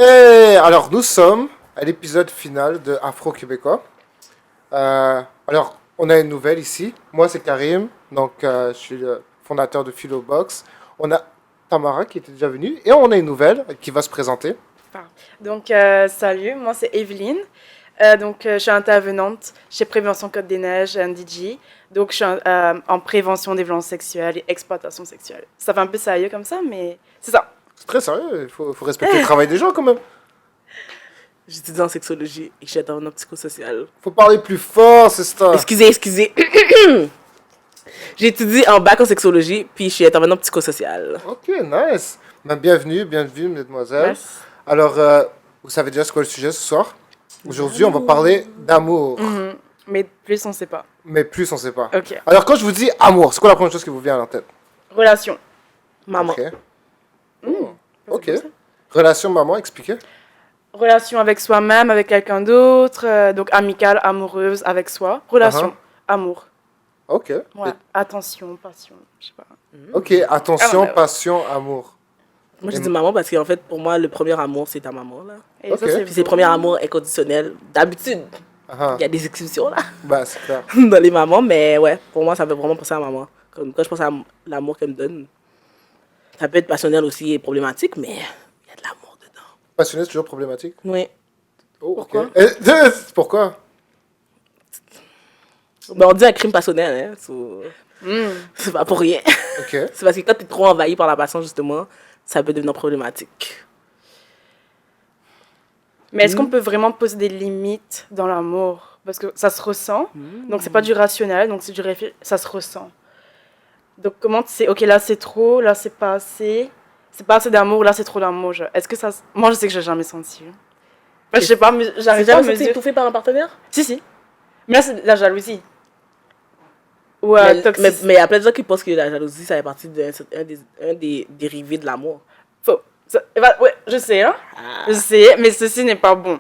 Et alors, nous sommes à l'épisode final de Afro-Québécois. Alors, on a une nouvelle ici. Moi, c'est Karim, donc je suis le fondateur de Philobox. On a Tamara qui était déjà venue et on a une nouvelle qui va se présenter. Donc, salut, moi c'est Evelyne. Je suis intervenante chez Prévention Côte des Neiges, NDG. Donc, je suis en prévention des violences sexuelles et exploitation sexuelle. Ça fait un peu sérieux comme ça, mais c'est ça. C'est très sérieux, il faut respecter le travail des gens quand même. J'étudie en sexologie et je suis intervenante psychosociale. Faut parler plus fort, c'est ça. Excusez. J'étudie en bac en sexologie, puis je suis intervenante psychosociale. Ok, nice. Ben, bienvenue, mesdemoiselles. Merci. Alors, vous savez déjà c'est quoi le sujet ce soir? Aujourd'hui, on va parler d'amour. Mais plus, on ne sait pas. Mais plus, on sait pas. Ok. Alors, quand je vous dis amour, c'est quoi la première chose qui vous vient à la tête? Relation. Maman. Ok. Ok. comme ça. Relation maman, expliquez. Relation avec soi-même, avec quelqu'un d'autre. Donc, amicale, amoureuse, avec soi. Relation. Amour. Ok. Ouais. Attention, passion. Je sais pas. Ok, attention, Ah, ouais. passion, amour. Moi, je dis maman parce qu'en fait, pour moi, le premier amour, c'est ta maman. Là. Et Ok. ça, c'est Puis c'est le premier amour inconditionnel. D'habitude, Ah, il y a des exceptions là, bah, c'est clair. dans les mamans, mais ouais, pour moi, ça fait vraiment penser à maman. Comme quand je pense à l'amour qu'elle me donne, ça peut être passionnel aussi et problématique, mais il y a de l'amour dedans. Passionné, c'est toujours problématique. Oui. Oh, Pourquoi? ok. Pourquoi? Ben, on dit un crime passionnel, hein. C'est pas pour rien. Ok. C'est parce que quand tu es trop envahi par la passion, justement, ça peut devenir problématique. Mais est-ce qu'on peut vraiment poser des limites dans l'amour? Parce que ça se ressent. Donc, c'est pas du rationnel, donc c'est du ça se ressent. Donc, comment tu sais, ok, là c'est trop, là c'est pas assez. C'est pas assez d'amour, là c'est trop d'amour. Est-ce que ça. Moi, je sais que j'ai jamais senti. Je sais pas, mais J'ai j'arrive pas à jamais me été dire. étouffée par un partenaire? Si. Mais là, c'est de la jalousie. Ou toxique. Mais il y a plein de gens qui pensent que la jalousie, ça fait partie un des dérivés de l'amour. Faux. Ouais, je sais, hein. Je sais, mais ceci n'est pas bon.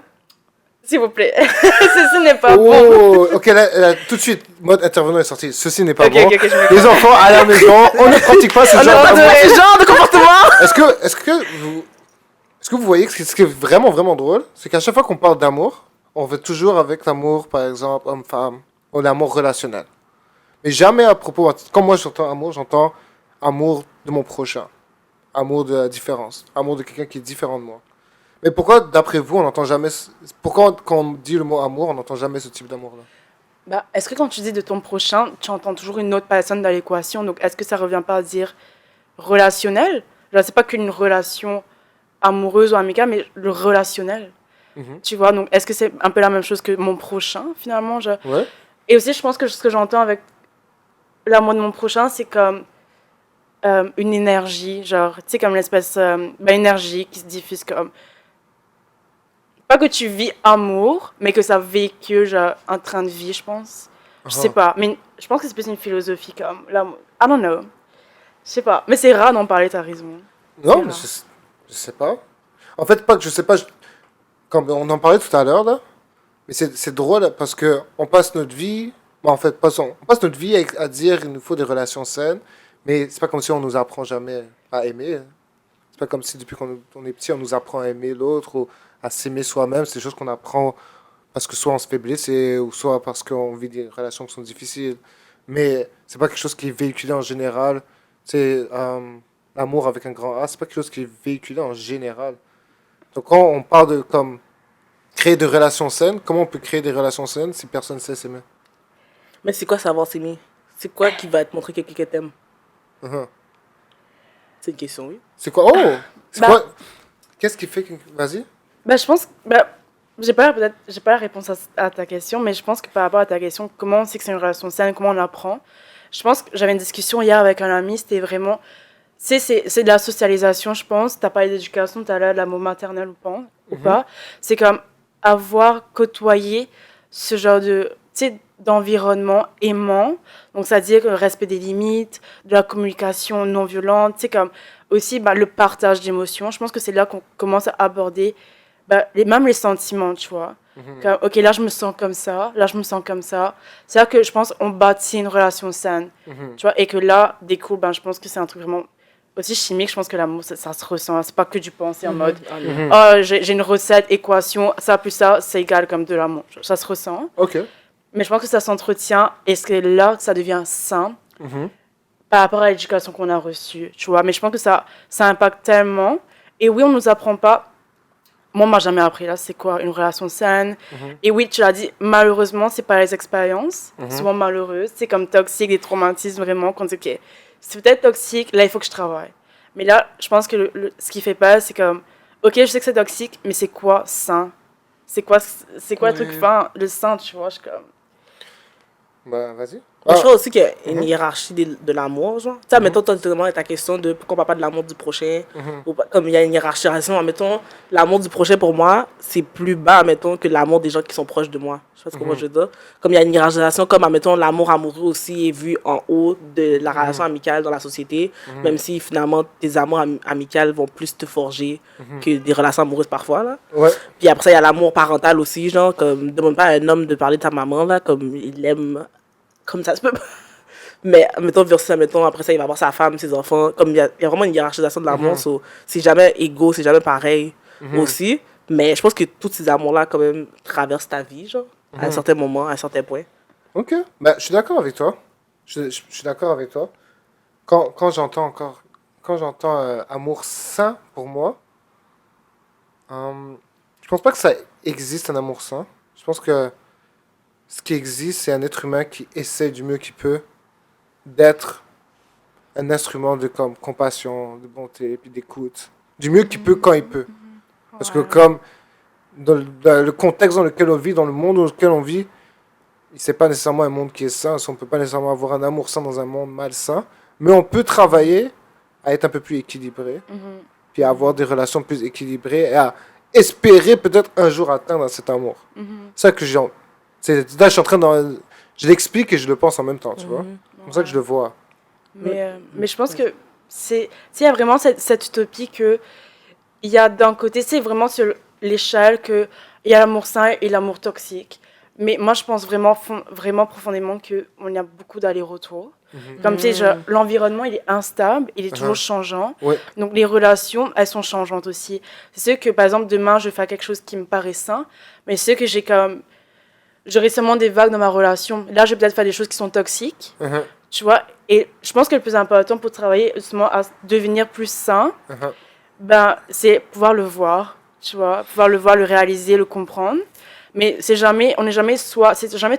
S'il vous plaît. Ceci n'est pas bon. Oh, ok, là, tout de suite, mode intervenant est sorti. Ceci n'est pas Ok, bon. ok, je me Les enfants à la maison, on ne pratique pas ce genre Pas d'amour. de genre de comportement! Est-ce que vous voyez que ce qui est vraiment, vraiment drôle, c'est qu'à chaque fois qu'on parle d'amour, on veut toujours avec l'amour, par exemple, homme-femme, ou l'amour relationnel. Mais jamais à propos, quand moi j'entends amour de mon prochain, amour de la différence, amour de quelqu'un qui est différent de moi. Mais pourquoi, d'après vous, on n'entend jamais, pourquoi quand on dit le mot amour, on n'entend jamais ce type d'amour-là? Bah, est-ce que quand tu dis de ton prochain, tu entends toujours une autre personne dans l'équation? Donc, est-ce que ça revient pas à dire relationnel? Genre, c'est pas qu'une relation amoureuse ou amicale, mais le relationnel. Tu vois, donc est-ce que c'est un peu la même chose que mon prochain, finalement? Ouais. Et aussi, je pense que ce que j'entends avec l'amour de mon prochain, c'est comme une énergie, genre, tu sais, comme l'espèce énergie qui se diffuse comme. Pas que tu vis amour, mais que ça véhicule genre, un train de vie, je pense. Je sais pas, mais je pense que c'est plus une philosophie comme l'amour. I don't know. Je sais pas, mais c'est rare d'en parler, t'as raison. Non, mais C'est je sais pas. En fait, pas que je sais pas, comme on en parlait tout à l'heure, là, mais c'est drôle parce que on passe notre vie, bon, en fait, on passe notre vie à dire qu'il nous faut des relations saines, mais c'est pas comme si on nous apprend jamais à aimer. Hein. C'est pas comme si depuis qu'on est petit, on nous apprend à aimer l'autre ou à s'aimer soi-même. C'est des choses qu'on apprend parce que soit on se fait blesser ou soit parce qu'on vit des relations qui sont difficiles. Mais c'est pas quelque chose qui est véhiculé en général. C'est l'amour avec un grand A, c'est pas quelque chose qui est véhiculé en général. Donc quand on parle de comme créer des relations saines, comment on peut créer des relations saines si personne ne sait s'aimer? Mais c'est quoi savoir s'aimer? C'est quoi qui va te montrer que quelqu'un t'aime? Mhm. C'est une question, oui. C'est quoi? Oh! C'est Bah- quoi? Qu'est-ce qui fait que... Vas-y. Bah, je pense, j'ai pas la réponse à ta question, mais je pense que par rapport à ta question, comment on sait que c'est une relation saine, comment on l'apprend, je pense que j'avais une discussion hier avec un ami, c'était vraiment, tu sais, c'est de la socialisation, je pense, t'as parlé d'éducation, t'as là de l'amour maternel ou pas, c'est comme avoir côtoyé ce genre de, tu sais, d'environnement aimant, donc c'est-à-dire le respect des limites, de la communication non violente, tu sais, comme aussi le partage d'émotions, je pense que c'est là qu'on commence à aborder même les sentiments, tu vois. Comme, ok, là, je me sens comme ça, là, je me sens comme ça. C'est là que je pense on bâtit une relation saine, tu vois, et que là, découle, je pense que c'est un truc vraiment aussi chimique, je pense que l'amour, ça se ressent. C'est pas que du penser en mode, Mhm. oh, j'ai une recette, équation, ça plus ça, c'est égal comme de l'amour. Ça se ressent. Ok. Mais je pense que ça s'entretient et c'est là que ça devient sain Mhm. par rapport à l'éducation qu'on a reçue, tu vois. Mais je pense que ça impacte tellement. Et oui, on nous apprend pas. Moi, on m'a jamais appris là, c'est quoi une relation saine. Mhm. Et oui, tu l'as dit, malheureusement, c'est pas les expériences, Mhm. souvent malheureuses. C'est comme toxique, des traumatismes vraiment. Qu'on dit, ok, c'est peut-être toxique, là, il faut que je travaille. Mais là, je pense que ce qui fait pas, c'est comme, ok, je sais que c'est toxique, mais c'est quoi sain? C'est quoi le truc Ouais. fin, le sain, tu vois? Je suis comme. Bah, vas-y. Mais je crois aussi qu'il y a une Mhm. hiérarchie de l'amour, genre. Tu sais, mettons, toi, tu te demandes ta question de pourquoi on parle pas de l'amour du prochain. Mhm. Ou pas- comme il y a une hiérarchisation, mettons, l'amour du prochain, pour moi, c'est plus bas, mettons, que l'amour des gens qui sont proches de moi. Je sais pas ce que moi je veux dire. Comme il y a une hiérarchisation, comme, mettons, l'amour amoureux aussi est vu en haut de la relation amicale dans la société, même si, finalement, tes amours amicales vont plus te forger que des relations amoureuses parfois, là. Ouais. Puis après ça, il y a l'amour parental aussi, genre, comme, demande pas à un homme de parler de ta maman, là, comme il aime, comme ça se peut pas. Mais, mettons, versus, mettons, après ça, il va voir sa femme, ses enfants, comme il y a vraiment une hiérarchisation de l'amour, so, c'est jamais égaux, c'est jamais pareil aussi. Mais je pense que tous ces amours-là, quand même, traversent ta vie, genre, à un certain moment, à un certain point. Ok. Bah, je suis d'accord avec toi. Je suis d'accord avec toi. Quand j'entends amour sain pour moi, je pense pas que ça existe un amour sain. Je pense que ce qui existe, c'est un être humain qui essaie du mieux qu'il peut d'être un instrument de compassion, de bonté, puis d'écoute. Du mieux qu'il peut quand il peut. Parce que Ouais. comme dans le contexte dans lequel on vit, dans le monde dans lequel on vit, c'est pas nécessairement un monde qui est sain. On peut pas nécessairement avoir un amour sain dans un monde malsain. Mais on peut travailler à être un peu plus équilibré, Mhm. puis à avoir des relations plus équilibrées et à espérer peut-être un jour atteindre cet amour. Mhm. C'est ça que j'ai. Là, je suis en train de. Je l'explique et je le pense en même temps, tu vois. C'est comme ça que je le vois. Mais je pense que il y a vraiment cette utopie que il y a d'un côté, c'est vraiment sur l'échelle que il y a l'amour sain et l'amour toxique. Mais moi, je pense vraiment, vraiment profondément qu'on a beaucoup d'allers-retours. Comme tu sais, l'environnement, il est instable, il est toujours changeant. Ouais. Donc, les relations, elles sont changeantes aussi. C'est sûr que, par exemple, demain, je vais faire quelque chose qui me paraît sain, mais c'est sûr que j'aurai seulement des vagues dans ma relation. Là, je vais peut-être faire des choses qui sont toxiques, Mhm, tu vois. Et je pense que le plus important pour travailler justement à devenir plus sain, mhm, ben, c'est pouvoir le voir, tu vois, pouvoir le voir, le réaliser, le comprendre. Mais c'est jamais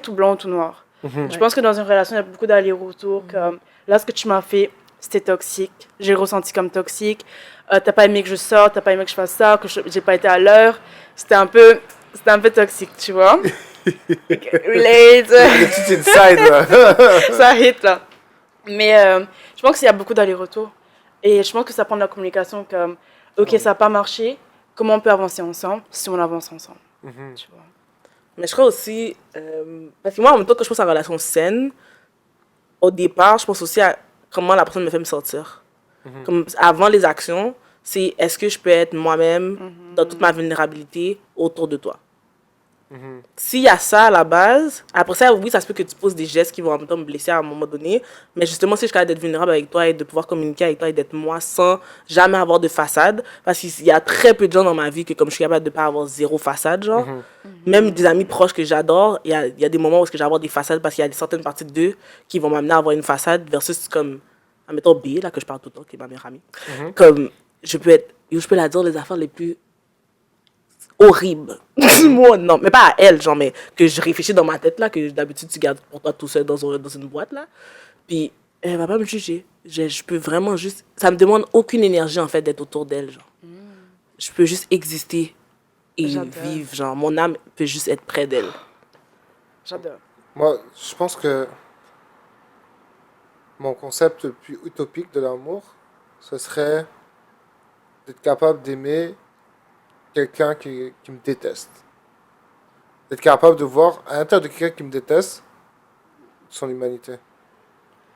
tout blanc ou tout noir. mhm. Je pense que dans une relation, il y a beaucoup d'allers-retours. Comme là, ce que tu m'as fait, c'était toxique. J'ai ressenti comme toxique. T'as pas aimé que je sorte, t'as pas aimé que je fasse ça, que j'ai pas été à l'heure. C'était un peu toxique, tu vois. Relate. Des petits insides, là. Ça hit là. Mais je pense qu'il y a beaucoup d'allers-retours. Et je pense que ça prend de la communication comme, ok, ça n'a pas marché, comment on peut avancer ensemble si on avance ensemble, Mhm. tu vois. Mais je crois aussi, parce que moi, en même temps que je pense à la relation saine, au départ, je pense aussi à comment la personne me fait me sentir. Comme avant les actions, c'est est-ce que je peux être moi-même dans toute ma vulnérabilité autour de toi. S'il y a ça à la base, après ça, oui, ça se peut que tu poses des gestes qui vont en même temps me blesser à un moment donné. Mais justement, si je suis capable d'être vulnérable avec toi et de pouvoir communiquer avec toi et d'être moi sans jamais avoir de façade, parce qu'il y a très peu de gens dans ma vie que comme je suis capable de pas avoir zéro façade, genre, même des amis proches que j'adore, il y a des moments où je vais avoir des façades parce qu'il y a certaines parties d'eux qui vont m'amener à avoir une façade versus comme, admettons B, là, que je parle tout le temps, qui est ma meilleure amie. Comme, je peux la dire les affaires les plus horrible. Moi, non, mais pas à elle, genre, mais que je réfléchis dans ma tête, là, que d'habitude tu gardes pour toi tout seul dans une boîte, là. Puis, elle va pas me juger. Je peux vraiment juste. Ça me demande aucune énergie, en fait, d'être autour d'elle, genre. Je peux juste exister et J'adore. vivre, genre. Mon âme peut juste être près d'elle. J'adore. Moi, je pense que mon concept le plus utopique de l'amour, ce serait d'être capable d'aimer quelqu'un qui me déteste. D'être capable de voir à l'intérieur de quelqu'un qui me déteste son humanité.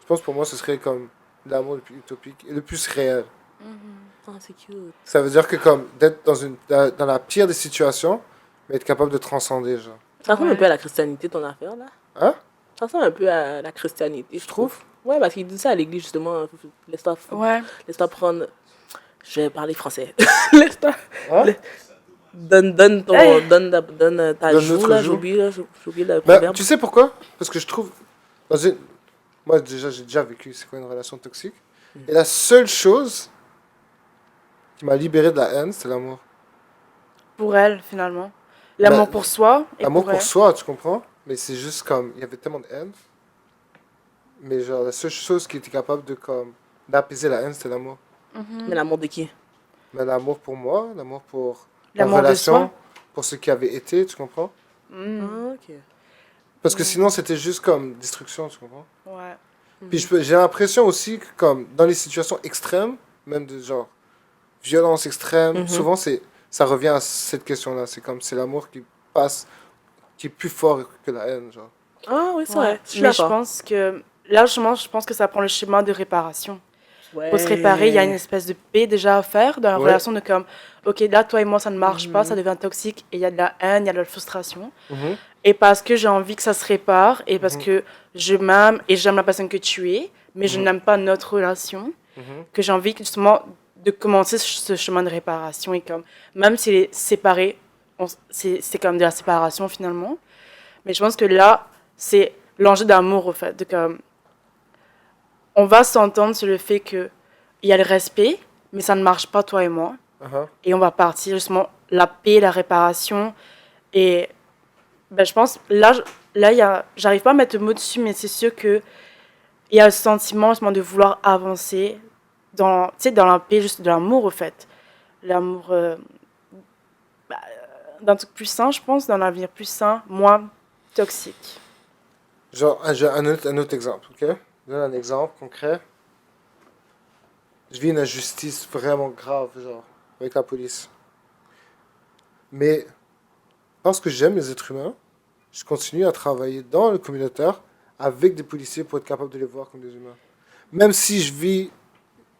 Je pense pour moi ce serait comme l'amour le plus utopique et le plus réel. Oh, c'est cute. Ça veut dire que comme d'être dans la pire des situations, mais être capable de transcender, genre. Ça ressemble Ouais. un peu à la christianité, ton affaire, là. Hein? Ça ressemble un peu à la christianité, je trouve. Ouais, parce qu'il dit ça à l'église, justement. Ouais. Laisse-toi prendre. Je vais parler français. Laisse-toi. Hein? Donne ton. Hey. Donne ta Donne joue, notre là. joue. J'ai oublié le Ben, proverbe. tu sais pourquoi? Parce que je trouve. dans une- Moi, déjà, j'ai déjà vécu c'est quoi une relation toxique. Et la seule chose qui m'a libéré de la haine, c'est l'amour. Pour elle, finalement. L'amour Ben, pour soi et L'amour pour pour elle. soi, tu comprends? Mais c'est juste comme. Il y avait tellement de haine. Mais genre, la seule chose qui était capable de comme d'apaiser la haine, c'était l'amour. Mais l'amour de qui? Mais l'amour pour moi, l'amour pour la L'amour de relation, soi. pour ce qui avait été, tu comprends? Mm. Ah, ok. Parce que sinon, c'était juste comme destruction, tu comprends? Ouais. Puis j'ai l'impression aussi que comme dans les situations extrêmes, même de genre violence extrême, Mhm. souvent ça revient à cette question-là. C'est comme c'est l'amour qui passe, qui est plus fort que la haine, genre. Ah, oui, c'est Ouais. vrai. Je suis Mais je d'accord. pense que là, justement, je pense que ça prend le chemin de réparation. Ouais. Pour se réparer, il y a une espèce de paix déjà à faire dans la Ouais. relation de comme, ok, là, toi et moi, ça ne marche pas, Mhm. ça devient toxique et il y a de la haine, il y a de la frustration. Mhm. Et parce que j'ai envie que ça se répare et parce Mhm. que je m'aime et j'aime la personne que tu es, mais je Mhm. n'aime pas notre relation, Mhm. que j'ai envie justement de commencer ce chemin de réparation et comme, même si les séparés, c'est comme de la séparation finalement. Mais je pense que là, c'est l'enjeu d'amour au fait, de comme, on va s'entendre sur le fait que il y a le respect, mais ça ne marche pas toi et moi. Uh-huh. Et on va partir justement la paix, la réparation. Et ben, je pense, là j'arrive pas à mettre le mot dessus, mais c'est sûr que il y a le sentiment justement de vouloir avancer dans, tu sais, dans la paix, juste de l'amour au fait. L'amour d'un truc plus sain, je pense, d'un avenir plus sain, moins toxique. Genre, j'ai un autre exemple, ok? Je donne un exemple concret. Je vis une injustice vraiment grave, genre, avec la police. Mais parce que j'aime les êtres humains, je continue à travailler dans le communautaire avec des policiers pour être capable de les voir comme des humains. Même si je vis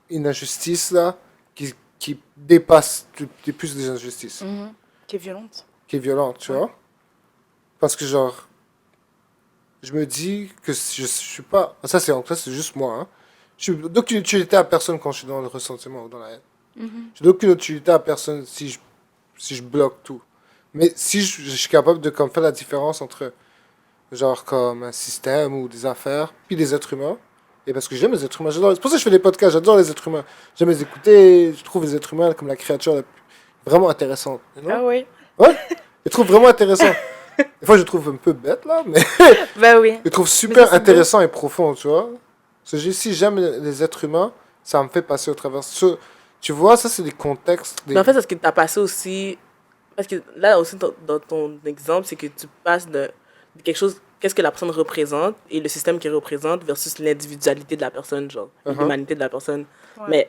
une injustice là qui dépasse plus des injustices, Qui est violente. qui est violente, tu vois. Parce que genre, je me dis que je suis pas... Ça c'est juste moi, hein. Je suis d'aucune utilité à personne quand je suis dans le ressentiment ou dans la haine. Je suis d'aucune utilité à personne si je bloque tout. Mais si je suis capable de comme, faire la différence entre genre comme un système ou des affaires, puis des êtres humains. Et parce que j'aime les êtres humains, c'est pour ça que je fais des podcasts, j'adore les êtres humains. J'aime les écouter, je trouve les êtres humains comme la créature vraiment intéressante. You know? Ah oui. Ouais, je les trouve vraiment intéressants. Des fois, je les trouve un peu bêtes, là, mais Bah oui. je les trouve ça, super c'est intéressants et profonds, tu vois. Parce que si j'aime les êtres humains, ça me fait passer au travers. Tu vois, ça, c'est des contextes. Mais en fait, c'est ce qui t'a passé aussi. Parce que là aussi, dans ton exemple, c'est que tu passes de quelque chose, qu'est-ce que la personne représente et le système qu'elle représente versus l'individualité de la personne, genre, l'humanité de la personne. Ouais.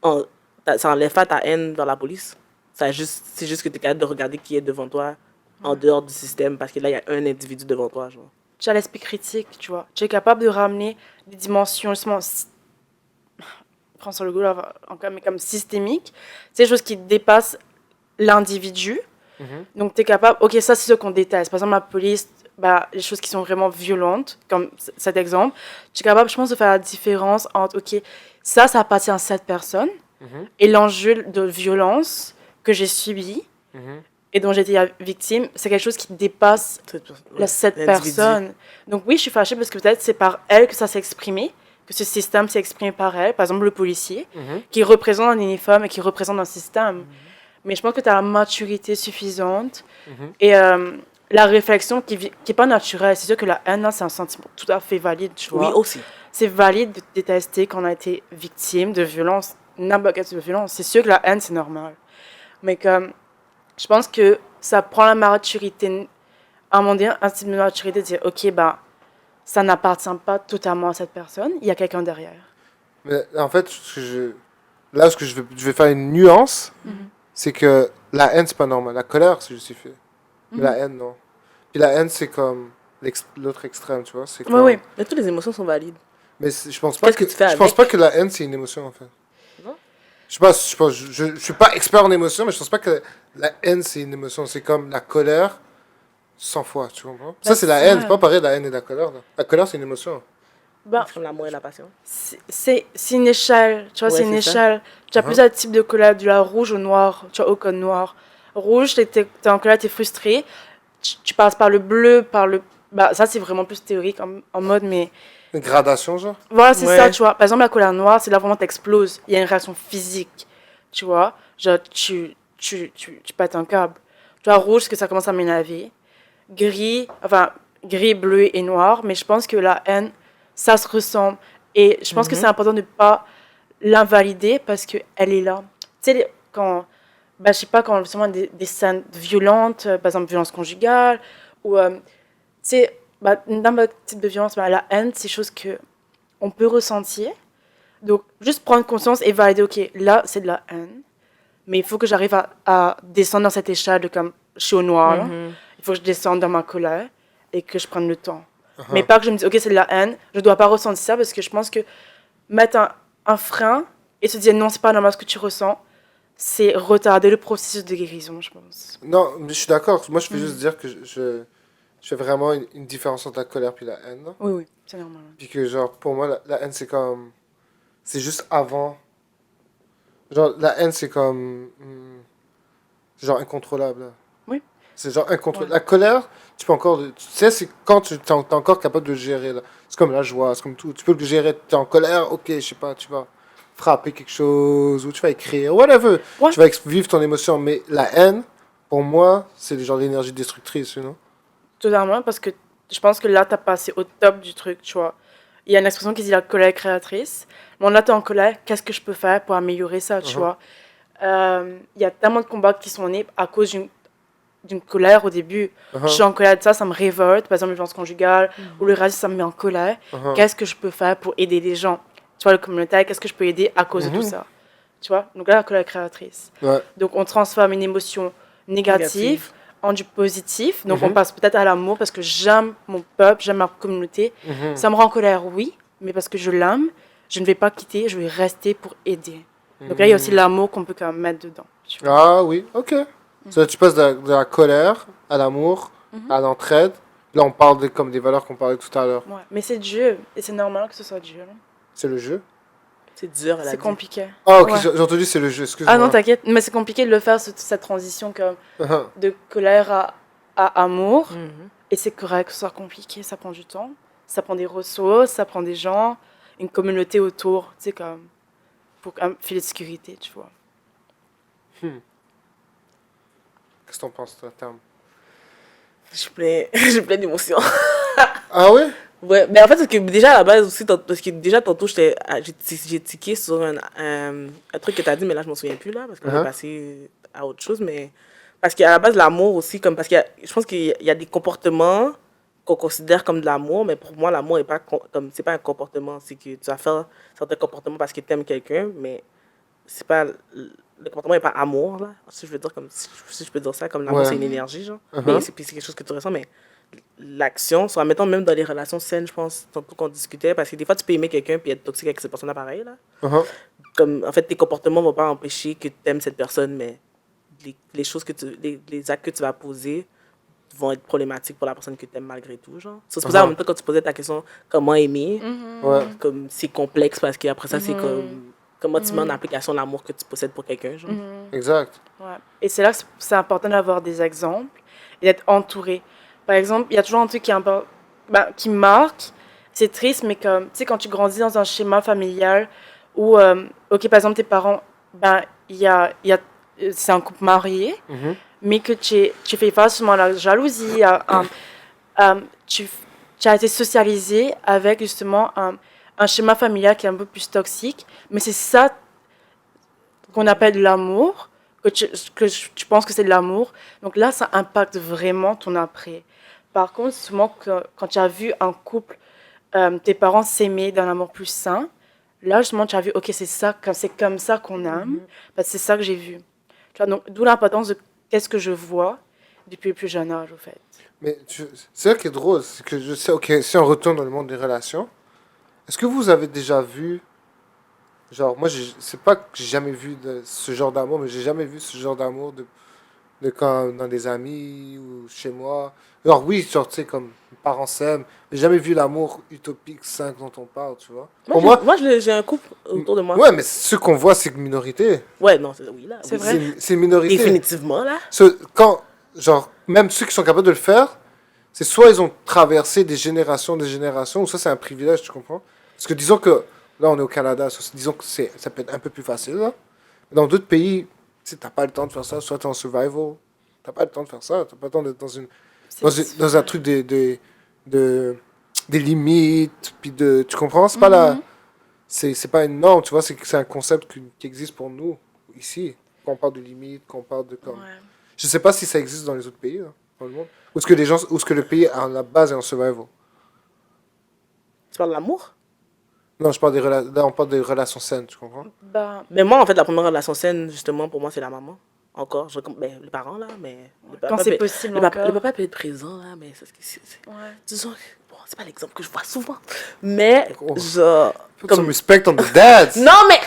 Mais ça enlève pas ta haine vers la police. C'est juste que tu es capable de regarder qui est devant toi en dehors du système parce que là, il y a un individu devant toi, genre. Tu as l'esprit critique, tu vois. Tu es capable de ramener des dimensions, justement, prends sur le goût, là, encore, mais comme systémiques. C'est des choses qui dépassent l'individu. Donc, tu es capable, ok, ça, c'est ce qu'on déteste. Par exemple, la police, bah, les choses qui sont vraiment violentes, comme cet exemple, tu es capable, je pense, de faire la différence entre, ok, ça appartient à cette personne, et l'enjeu de violence que j'ai subi, et dont j'ai été victime, c'est quelque chose qui dépasse cette L'individu. personne. Donc oui, je suis fâchée parce que peut-être c'est par elle que ça s'est exprimé, que ce système s'est exprimé par elle, par exemple le policier, qui représente un uniforme et qui représente un système. Mais je pense que tu as la maturité suffisante et la réflexion qui n'est pas naturelle. C'est sûr que la haine, là, c'est un sentiment tout à fait valide, tu vois. Oui, aussi. C'est valide de détester qu'on a été victime de violence, n'importe quelle de violence. C'est sûr que la haine, c'est normal. Mais comme, je pense que ça prend la maturité, à un moment donné, un type de maturité de dire, ok, bah, ça n'appartient pas totalement à cette personne, il y a quelqu'un derrière. Mais en fait, là, je vais faire une nuance, c'est que la haine, c'est pas normal. La colère, c'est justifié. Mais la haine, non. Puis la haine, c'est comme l'autre extrême, tu vois. C'est comme... Oui. Mais toutes les émotions sont valides. Mais je pense pas Qu'est-ce que tu fais je pense avec? pas que la haine, c'est une émotion, en fait. Non? Je suis pas expert en émotion, mais je pense pas que la haine, c'est une émotion. C'est comme la colère 100 fois, tu comprends? Ça, c'est la haine. ouais. C'est pas pareil, la haine et la colère. Là. La colère, c'est une émotion. Ben, C'est comme l'amour et la passion. c'est une échelle, tu vois, Ouais, c'est une c'est ça. échelle. Tu as Mhm. plusieurs types de colère, du la rouge au noir, tu vois, au code noir. Rouge, t'es en colère, t'es frustré. Tu passes par le bleu, par le... Bah, ça, c'est vraiment plus théorique en mode, mais... Une gradation, genre? Voilà, c'est ça, Ouais. tu vois. Par exemple, la colère noire, c'est là vraiment t'exploses. Il y a une réaction physique, tu vois. Genre, tu pètes un câble. Tu vois, rouge, c'est que ça commence à m'énerver. Gris, enfin, gris, bleu et noir. Mais je pense que la haine, ça se ressemble. Et je pense que c'est important de ne pas l'invalider parce qu'elle est là. Tu sais, quand, bah, je sais pas, quand justement des scènes violentes, par exemple, violence conjugale, ou, tu sais, bah, n'importe quel type de violence, bah, la haine, c'est des choses que on peut ressentir. Donc, juste prendre conscience et valider, ok, là, c'est de la haine. Mais il faut que j'arrive à descendre dans cette échelle de comme, je suis au noir, là. Il faut que je descende dans ma colère et que je prenne le temps. Mais pas que je me dise, ok, c'est de la haine, je dois pas ressentir ça parce que je pense que mettre un frein et se dire non, c'est pas normal ce que tu ressens, c'est retarder le processus de guérison, je pense. Non, mais je suis d'accord. Moi, je veux juste dire que je fais vraiment une différence entre la colère puis la haine, là. Oui, oui, c'est normal. Puis que, genre, pour moi, la haine, c'est comme... C'est juste avant. Genre, la haine, c'est comme... c'est genre incontrôlable, là. Oui. C'est genre incontrôlable. Ouais. La colère, tu peux encore... Tu sais, c'est quand tu t'es encore capable de le gérer, là. C'est comme la joie, c'est comme tout. Tu peux le gérer, t'es en colère, ok, je sais pas, tu vas frapper quelque chose, ou tu vas écrire, whatever. Ouais. Tu vas vivre ton émotion, mais la haine, pour moi, c'est le genre d'énergie destructrice, you know? Totalement, parce que je pense que là, t'as passé au top du truc, tu vois. Il y a une expression qui dit la colère créatrice. Bon, là, t'es en colère, qu'est-ce que je peux faire pour améliorer ça, tu vois. Il y a tellement de combats qui sont nés à cause d'une colère au début. Je suis en colère de ça, ça me révolte, par exemple, la violence conjugale, ou le racisme, ça me met en colère. Qu'est-ce que je peux faire pour aider les gens? Tu vois, le communautaire, qu'est-ce que je peux aider à cause de tout ça? Tu vois, donc là, la colère créatrice. Ouais. Donc, on transforme une émotion négative en du positif. Donc, on passe peut-être à l'amour parce que j'aime mon peuple, j'aime ma communauté. Ça me rend en colère, oui, mais parce que je l'aime, je ne vais pas quitter, je vais rester pour aider. Donc là, il y a aussi l'amour qu'on peut quand même mettre dedans. Tu vois. Ah oui, ok. Ça, tu passes de la colère à l'amour, à l'entraide. Là, on parle comme des valeurs qu'on parlait tout à l'heure. Ouais. Mais c'est Dieu, et c'est normal que ce soit Dieu. Là. C'est le jeu. C'est dur, elle a C'est dit. compliqué. Ah, ok, Ouais. j'ai entendu c'est le jeu, excuse-moi. Ah non, t'inquiète, mais c'est compliqué de le faire, cette transition comme de colère à amour. Et c'est correct que ce soit compliqué, ça prend du temps. Ça prend des ressources, ça prend des gens, une communauté autour, tu sais, comme pour un filet de sécurité, tu vois. Qu'est-ce que t'en penses, toi, Tam? J'ai plein d'émotions. Ah oui? Ouais, mais en fait, parce que déjà à la base aussi, parce que déjà tantôt, j'ai tiqué sur un truc que t'as dit, mais là, je m'en souviens plus, là, parce qu'on est passé à autre chose, mais parce qu'à la base, l'amour aussi, comme, parce je pense qu'il y a des comportements qu'on considère comme de l'amour, mais pour moi, l'amour est pas comme, c'est pas un comportement, c'est que tu vas faire certains comportements parce que tu aimes quelqu'un, mais c'est pas, le comportement est pas amour, là, si je veux dire, comme, si je peux dire ça, comme l'amour, Ouais. c'est une énergie, genre, mais c'est quelque chose que tu ressens, mais l'action, soit mettons même dans les relations saines, je pense, tantôt qu'on discutait, parce que des fois, tu peux aimer quelqu'un puis être toxique avec cette personne-là pareil, là. Comme, en fait, tes comportements vont pas empêcher que tu aimes cette personne, mais les choses les actes que tu vas poser vont être problématiques pour la personne que tu aimes malgré tout, genre. C'est pour ça, en même temps, quand tu posais ta question, comment aimer, Ouais. comme, c'est complexe, parce qu'après ça, c'est comme, comment tu mets en application l'amour que tu possèdes pour quelqu'un, genre. Exact. Ouais. Et c'est là que c'est important d'avoir des exemples et d'être entouré. Par exemple, il y a toujours un truc qui marque, c'est triste, mais comme, tu sais, quand tu grandis dans un schéma familial où, ok, par exemple, tes parents, ben, c'est un couple marié, mais que tu fais face à la jalousie, tu as été socialisé avec justement un schéma familial qui est un peu plus toxique, mais c'est ça qu'on appelle l'amour, que tu penses que c'est de l'amour. Donc là, ça impacte vraiment ton après. Par contre, souvent, quand tu as vu un couple, tes parents s'aimer d'un amour plus sain, là, justement, tu as vu, ok, c'est comme ça qu'on aime, parce que c'est ça que j'ai vu. Tu vois, donc, d'où l'importance de qu'est-ce que je vois depuis le plus jeune âge, au fait. Mais c'est ça qui est drôle, c'est que je sais, ok, si on retourne dans le monde des relations, est-ce que vous avez déjà vu, genre, moi, c'est pas que j'ai jamais vu ce genre d'amour, mais j'ai jamais vu ce genre d'amour de quand dans des amis ou chez moi. Alors oui, genre, tu sais, comme mes parents s'aiment, mais j'ai jamais vu l'amour utopique sain dont on parle, tu vois. Pour moi, J'ai un couple autour de moi. ouais, mais ce qu'on voit, c'est une minorité. Ouais, non, oui, là. C'est Oui. vrai. C'est une minorité. Définitivement, là. Quand, genre, même ceux qui sont capables de le faire, c'est soit ils ont traversé des générations, ou ça c'est un privilège, tu comprends? Parce que disons que, là on est au Canada, disons que ça peut être un peu plus facile, là. Mais dans d'autres pays, tu sais, t'as pas le temps de faire ça, soit t'es en survival, t'as pas le temps de faire ça, t'as pas le temps d'être dans un truc des limites, puis tu comprends? C'est pas c'est pas une norme, tu vois, c'est un concept qui existe pour nous, ici. Quand on parle de limites, quand on parle de comme... Ouais. Je sais pas si ça existe dans les autres pays, là, dans le monde. Ou est-ce que le pays, à la base, est en survival? Tu parles de l'amour? Non, là, on parle des relations saines, tu comprends? Bah, Mais moi, en fait, la première relation saine, justement, pour moi, c'est la maman. Encore. Ben, les parents, là, mais... quand c'est possible le encore. papa peut être présent, là, mais Ouais. disons, bon, c'est pas l'exemple que je vois souvent. Mais, Oh. genre... Put some respect on the dads! Non, mais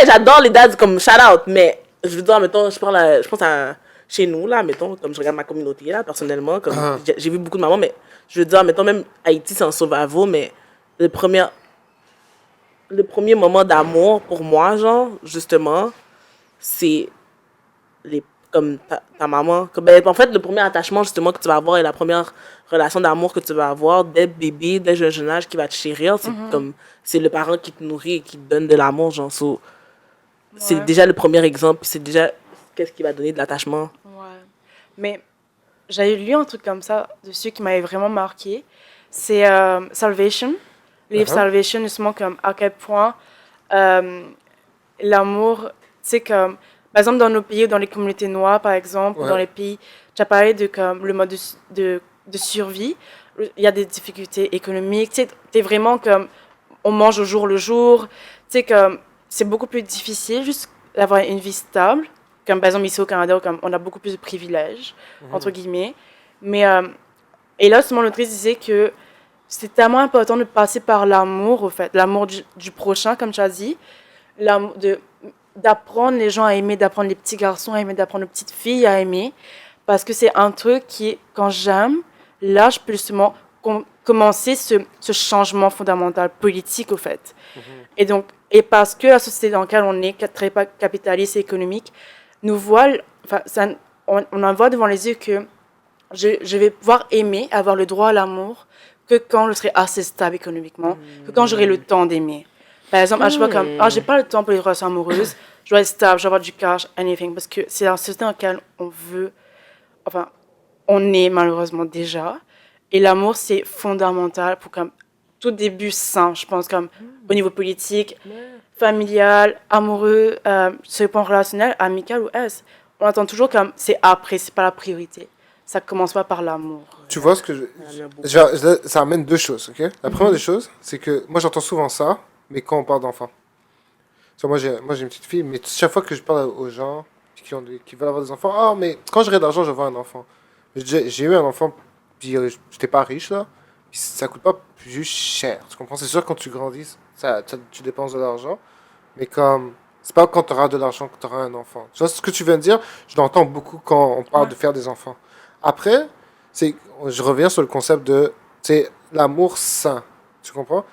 j'adore les dads comme shout out, mais je veux dire, mettons, je pense à chez nous, là, mettons, comme je regarde ma communauté, là, personnellement, comme j'ai vu beaucoup de mamans, mais je veux dire, mettons, même Haïti, c'est un survival, mais le premier moment d'amour pour moi, genre, justement, c'est comme ta maman. Ben, en fait, le premier attachement, justement, que tu vas avoir et la première relation d'amour que tu vas avoir dès bébé, dès jeune âge, qui va te chérir, c'est comme, c'est le parent qui te nourrit et qui te donne de l'amour, genre, c'est déjà le premier exemple, puis c'est déjà qu'est-ce qui va donner de l'attachement. Ouais. Mais j'avais lu un truc comme ça, dessus, qui m'avait vraiment marqué. C'est Salvation. Le livre Salvation, justement, comme à quel point l'amour, tu sais, comme, par exemple, dans nos pays, dans les communautés noires, par exemple, Ouais. dans les pays, tu as parlé de comme, le mode de survie. Il y a des difficultés économiques. Tu sais, t'es vraiment comme, on mange au jour le jour. Tu sais, comme, c'est beaucoup plus difficile juste d'avoir une vie stable. Comme par exemple ici au Canada, comme on a beaucoup plus de privilèges, entre guillemets. Mais, et là, justement, l'autrice disait que c'est tellement important de passer par l'amour, au fait, l'amour du prochain, comme tu as dit, l'amour d'apprendre les gens à aimer, d'apprendre les petits garçons à aimer, d'apprendre les petites filles à aimer, parce que c'est un truc qui, quand j'aime, là, je peux justement commencer ce changement fondamental politique, au fait. Et donc, et parce que la société dans laquelle on est, très capitaliste et économique, nous voit, enfin, on en voit devant les yeux que je vais pouvoir aimer, avoir le droit à l'amour, que quand je serai assez stable économiquement, que quand j'aurai le temps d'aimer. Par exemple, je vois comme, j'ai pas le temps pour les relations amoureuses, je dois être stable, je dois avoir du cash, anything, parce que c'est la société dans laquelle on veut, enfin, on est malheureusement déjà. Et l'amour, c'est fondamental pour comme tout début sain, je pense, comme au niveau politique, familial, amoureux, sur le plan relationnel, amical ou est. On attend toujours comme c'est après, c'est pas la priorité. Ça commence pas par l'amour. Tu vois ce que ça amène deux choses, ok? La première des choses, c'est que moi j'entends souvent ça, mais quand on parle d'enfants. Moi j'ai une petite fille, mais chaque fois que je parle aux gens qui veulent avoir des enfants, ah, mais quand j'aurai de l'argent, je veux un enfant. J'ai eu un enfant, puis j'étais pas riche là, puis ça coûte pas plus cher. Tu comprends? C'est sûr, quand tu grandis, tu dépenses de l'argent, mais comme. C'est pas quand tu auras de l'argent que tu auras un enfant. Tu vois ce que tu viens de dire? Je l'entends beaucoup quand on parle de faire des enfants. Après, je reviens sur le concept de l'amour sain. Tu comprends?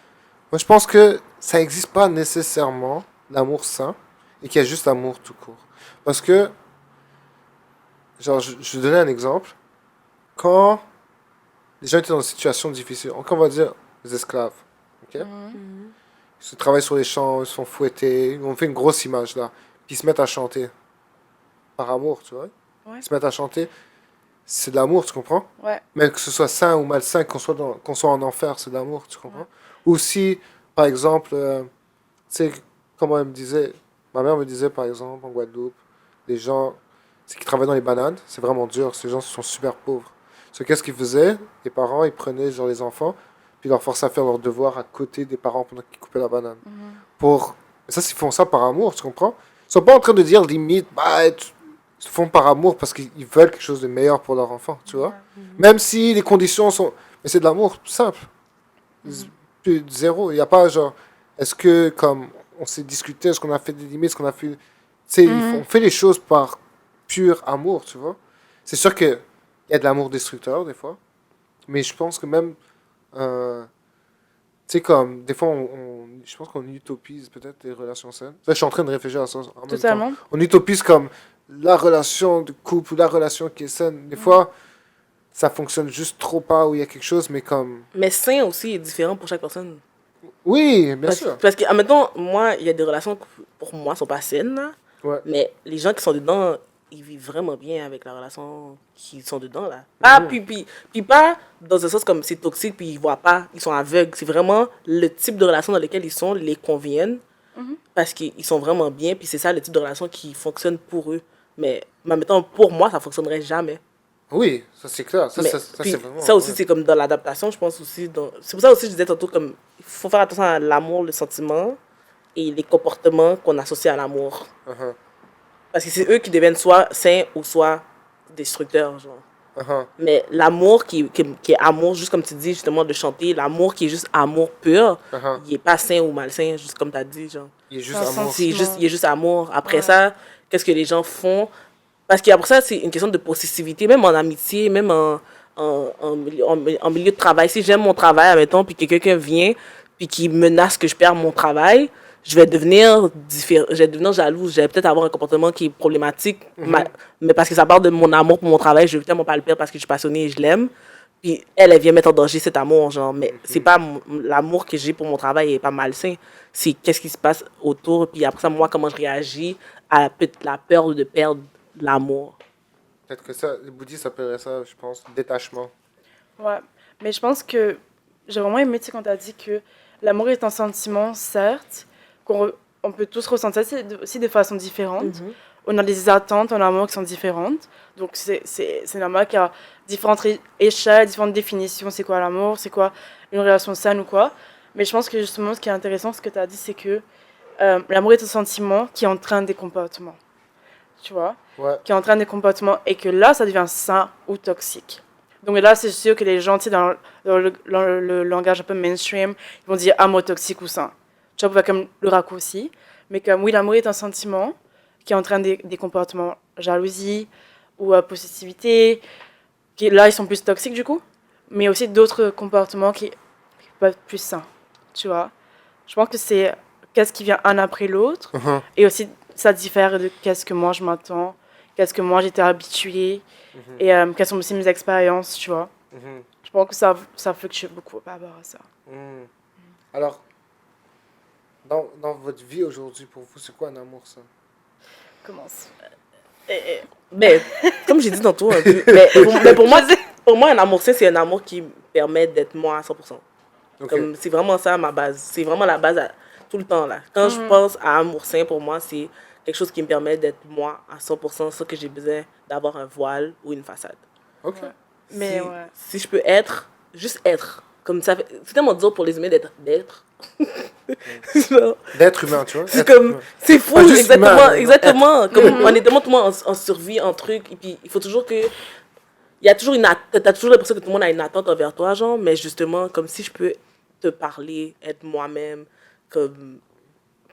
Moi, je pense que ça n'existe pas nécessairement, l'amour sain, et qu'il y a juste l'amour tout court. Parce que, genre, je vais donner un exemple. Quand les gens étaient dans une situation difficile, on va dire les esclaves, ok? Ils se travaillent sur les champs, ils se font fouetter, on fait une grosse image là, puis ils se mettent à chanter. Par amour, tu vois? Ouais. Ils se mettent à chanter. C'est de l'amour, tu comprends? Ouais. Même que ce soit sain ou malsain, qu'on soit en enfer, c'est de l'amour, tu comprends? Ou si, par exemple, tu sais, comment elle me disait, ma mère me disait, par exemple, en Guadeloupe, les gens qui travaillent dans les bananes, c'est vraiment dur, ces gens sont super pauvres. Qu'est-ce qu'ils faisaient? Les parents, ils prenaient genre les enfants, puis ils leur forçaient à faire leurs devoirs à côté des parents pendant qu'ils coupaient la banane. Ça, ils font ça par amour, tu comprends? Ils sont pas en train de dire limite, ils se font par amour parce qu'ils veulent quelque chose de meilleur pour leur enfant, tu vois? Même si les conditions sont... Mais c'est de l'amour simple. Plus de zéro. Il n'y a pas genre... Est-ce que, comme on s'est discuté, est-ce qu'on a fait des limites, est-ce qu'on a fait... Tu sais, on fait les choses par pur amour, tu vois? C'est sûr qu'il y a de l'amour destructeur, des fois. Mais je pense que même... tu sais, comme, des fois, je pense qu'on utopise peut-être les relations saines. Ça, je suis en train de réfléchir à ça en même temps. Totalement. On utopise comme la relation de couple ou la relation qui est saine. Des fois, ça fonctionne juste trop pas où il y a quelque chose, mais comme... Mais sain aussi est différent pour chaque personne. Oui, bien sûr. Parce que, admettons, moi, il y a des relations qui, pour moi, sont pas saines, là. Ouais. Mais les gens qui sont dedans, ils vivent vraiment bien avec la relation qui sont dedans, là. Ah, puis pas dans un sens comme c'est toxique, puis ils voient pas, ils sont aveugles. C'est vraiment le type de relation dans lequel ils sont, les conviennent, parce qu'ils sont vraiment bien, puis c'est ça le type de relation qui fonctionne pour eux. Mais, admettons, pour moi, ça fonctionnerait jamais. Oui, ça c'est clair. Ça, Mais, c'est vraiment... ça aussi, ouais. c'est comme dans l'adaptation, je pense aussi. C'est pour ça aussi que je disais tantôt, comme, il faut faire attention à l'amour, le sentiment et les comportements qu'on associe à l'amour. Uh-huh. Parce que c'est eux qui deviennent soit sains ou soit destructeurs, genre. Uh-huh. Mais l'amour qui est amour, juste comme tu dis, justement, de chanter, l'amour qui est juste amour pur, Uh-huh. il est pas sain ou malsain, juste comme tu as dit, genre. Il est juste Un amour. sentiment. Il est juste amour. Après Ouais. ça, qu'est-ce que les gens font? Parce qu'après ça, c'est une question de possessivité, même en amitié, même en milieu de travail. Si j'aime mon travail, admettons, puis que quelqu'un vient, puis qui menace que je perds mon travail, je vais devenir jalouse. Je vais peut-être avoir un comportement qui est problématique, mais parce que ça part de mon amour pour mon travail, je veux tellement pas le perdre parce que je suis passionnée et je l'aime. Puis elle vient mettre en danger cet amour, genre. Mais c'est pas l'amour que j'ai pour mon travail est pas malsain. C'est qu'est-ce qui se passe autour, puis après ça, moi, comment je réagis à la peur de perdre l'amour. Peut-être que ça, les bouddhistes appelleraient ça, je pense, détachement. Ouais. Mais je pense que j'ai vraiment aimé, tu sais, quand tu as dit que l'amour est un sentiment, certes, on peut tous ressentir aussi de façon différente. On a des attentes en amour qui sont différentes. Donc, c'est normal qu'il y a différentes échelles, différentes définitions. C'est quoi l'amour? C'est quoi une relation saine ou quoi? Mais je pense que justement, ce qui est intéressant, ce que tu as dit, c'est que l'amour est un sentiment qui entraîne des comportements. Tu vois? Ouais. Qui entraîne des comportements et que là, ça devient sain ou toxique. Donc là, c'est sûr que les gens, tu sais, dans le langage un peu mainstream, ils vont dire amour toxique ou sain. Tu vois, comme le raccourci. Mais comme oui, l'amour est un sentiment qui entraîne des comportements jalousie ou possessivité, qui là, ils sont plus toxiques du coup, mais aussi d'autres comportements qui peuvent être plus sains. Tu vois? Je pense que c'est qu'est-ce qui vient un après l'autre Uh-huh. et aussi ça diffère de qu'est-ce que moi je m'attends, qu'est-ce que moi j'étais habituée et quelles sont aussi mes expériences, tu vois. Mhm. Je pense que ça fluctue beaucoup par rapport à ça. Mm. Alors, dans votre vie aujourd'hui, pour vous, c'est quoi un amour, ça? Commence. Mais, comme j'ai dit tantôt, un peu, mais pour moi, un amour sain, c'est un amour qui me permet d'être moi à 100%. Ok. Comme, c'est vraiment ça ma base. C'est vraiment la base tout le temps, là. Quand je pense à amour sain, pour moi, c'est quelque chose qui me permet d'être moi à 100% sans que j'ai besoin d'avoir un voile ou une façade. Ok. Ouais. Mais si, ouais. si je peux juste être. Comme ça, c'est tellement dur pour les humains d'être. Genre, D'être humain, tu vois. c'est Être comme, humain. c'est fou, Pas juste exactement, humain, mais exactement. Comme, on est tellement tout le monde en survie, en truc, et puis il faut toujours que, il y a toujours t'as toujours l'impression que tout le monde a une attente envers toi, genre, mais justement, comme si je peux te parler, être moi-même, comme,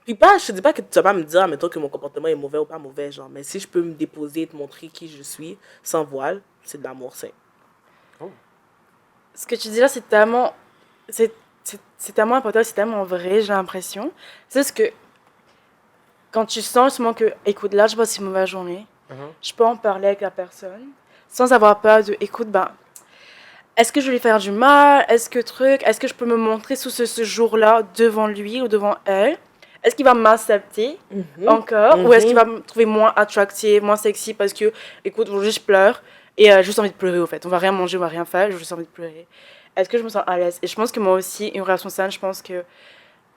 puis pas, je te dis pas que tu vas pas me dire, mettons, que mon comportement est mauvais ou pas mauvais, genre, mais si je peux me déposer et te montrer qui je suis, sans voile, c'est de l'amour sain. Ce que tu dis là, c'est tellement important, c'est tellement vrai, j'ai l'impression. C'est ce que quand tu sens justement que, écoute, là, je passe une mauvaise journée, je peux en parler avec la personne sans avoir peur de, écoute, ben, est-ce que je vais lui faire du mal? Est-ce que je peux me montrer sous ce jour-là devant lui ou devant elle? Est-ce qu'il va m'accepter encore? Ou est-ce qu'il va me trouver moins attractive, moins sexy parce que, écoute, aujourd'hui je pleure et j'ai juste envie de pleurer au fait. On va rien manger, on va rien faire, j'ai juste envie de pleurer. Est-ce que je me sens à l'aise? Et je pense que moi aussi, une relation saine, je pense que,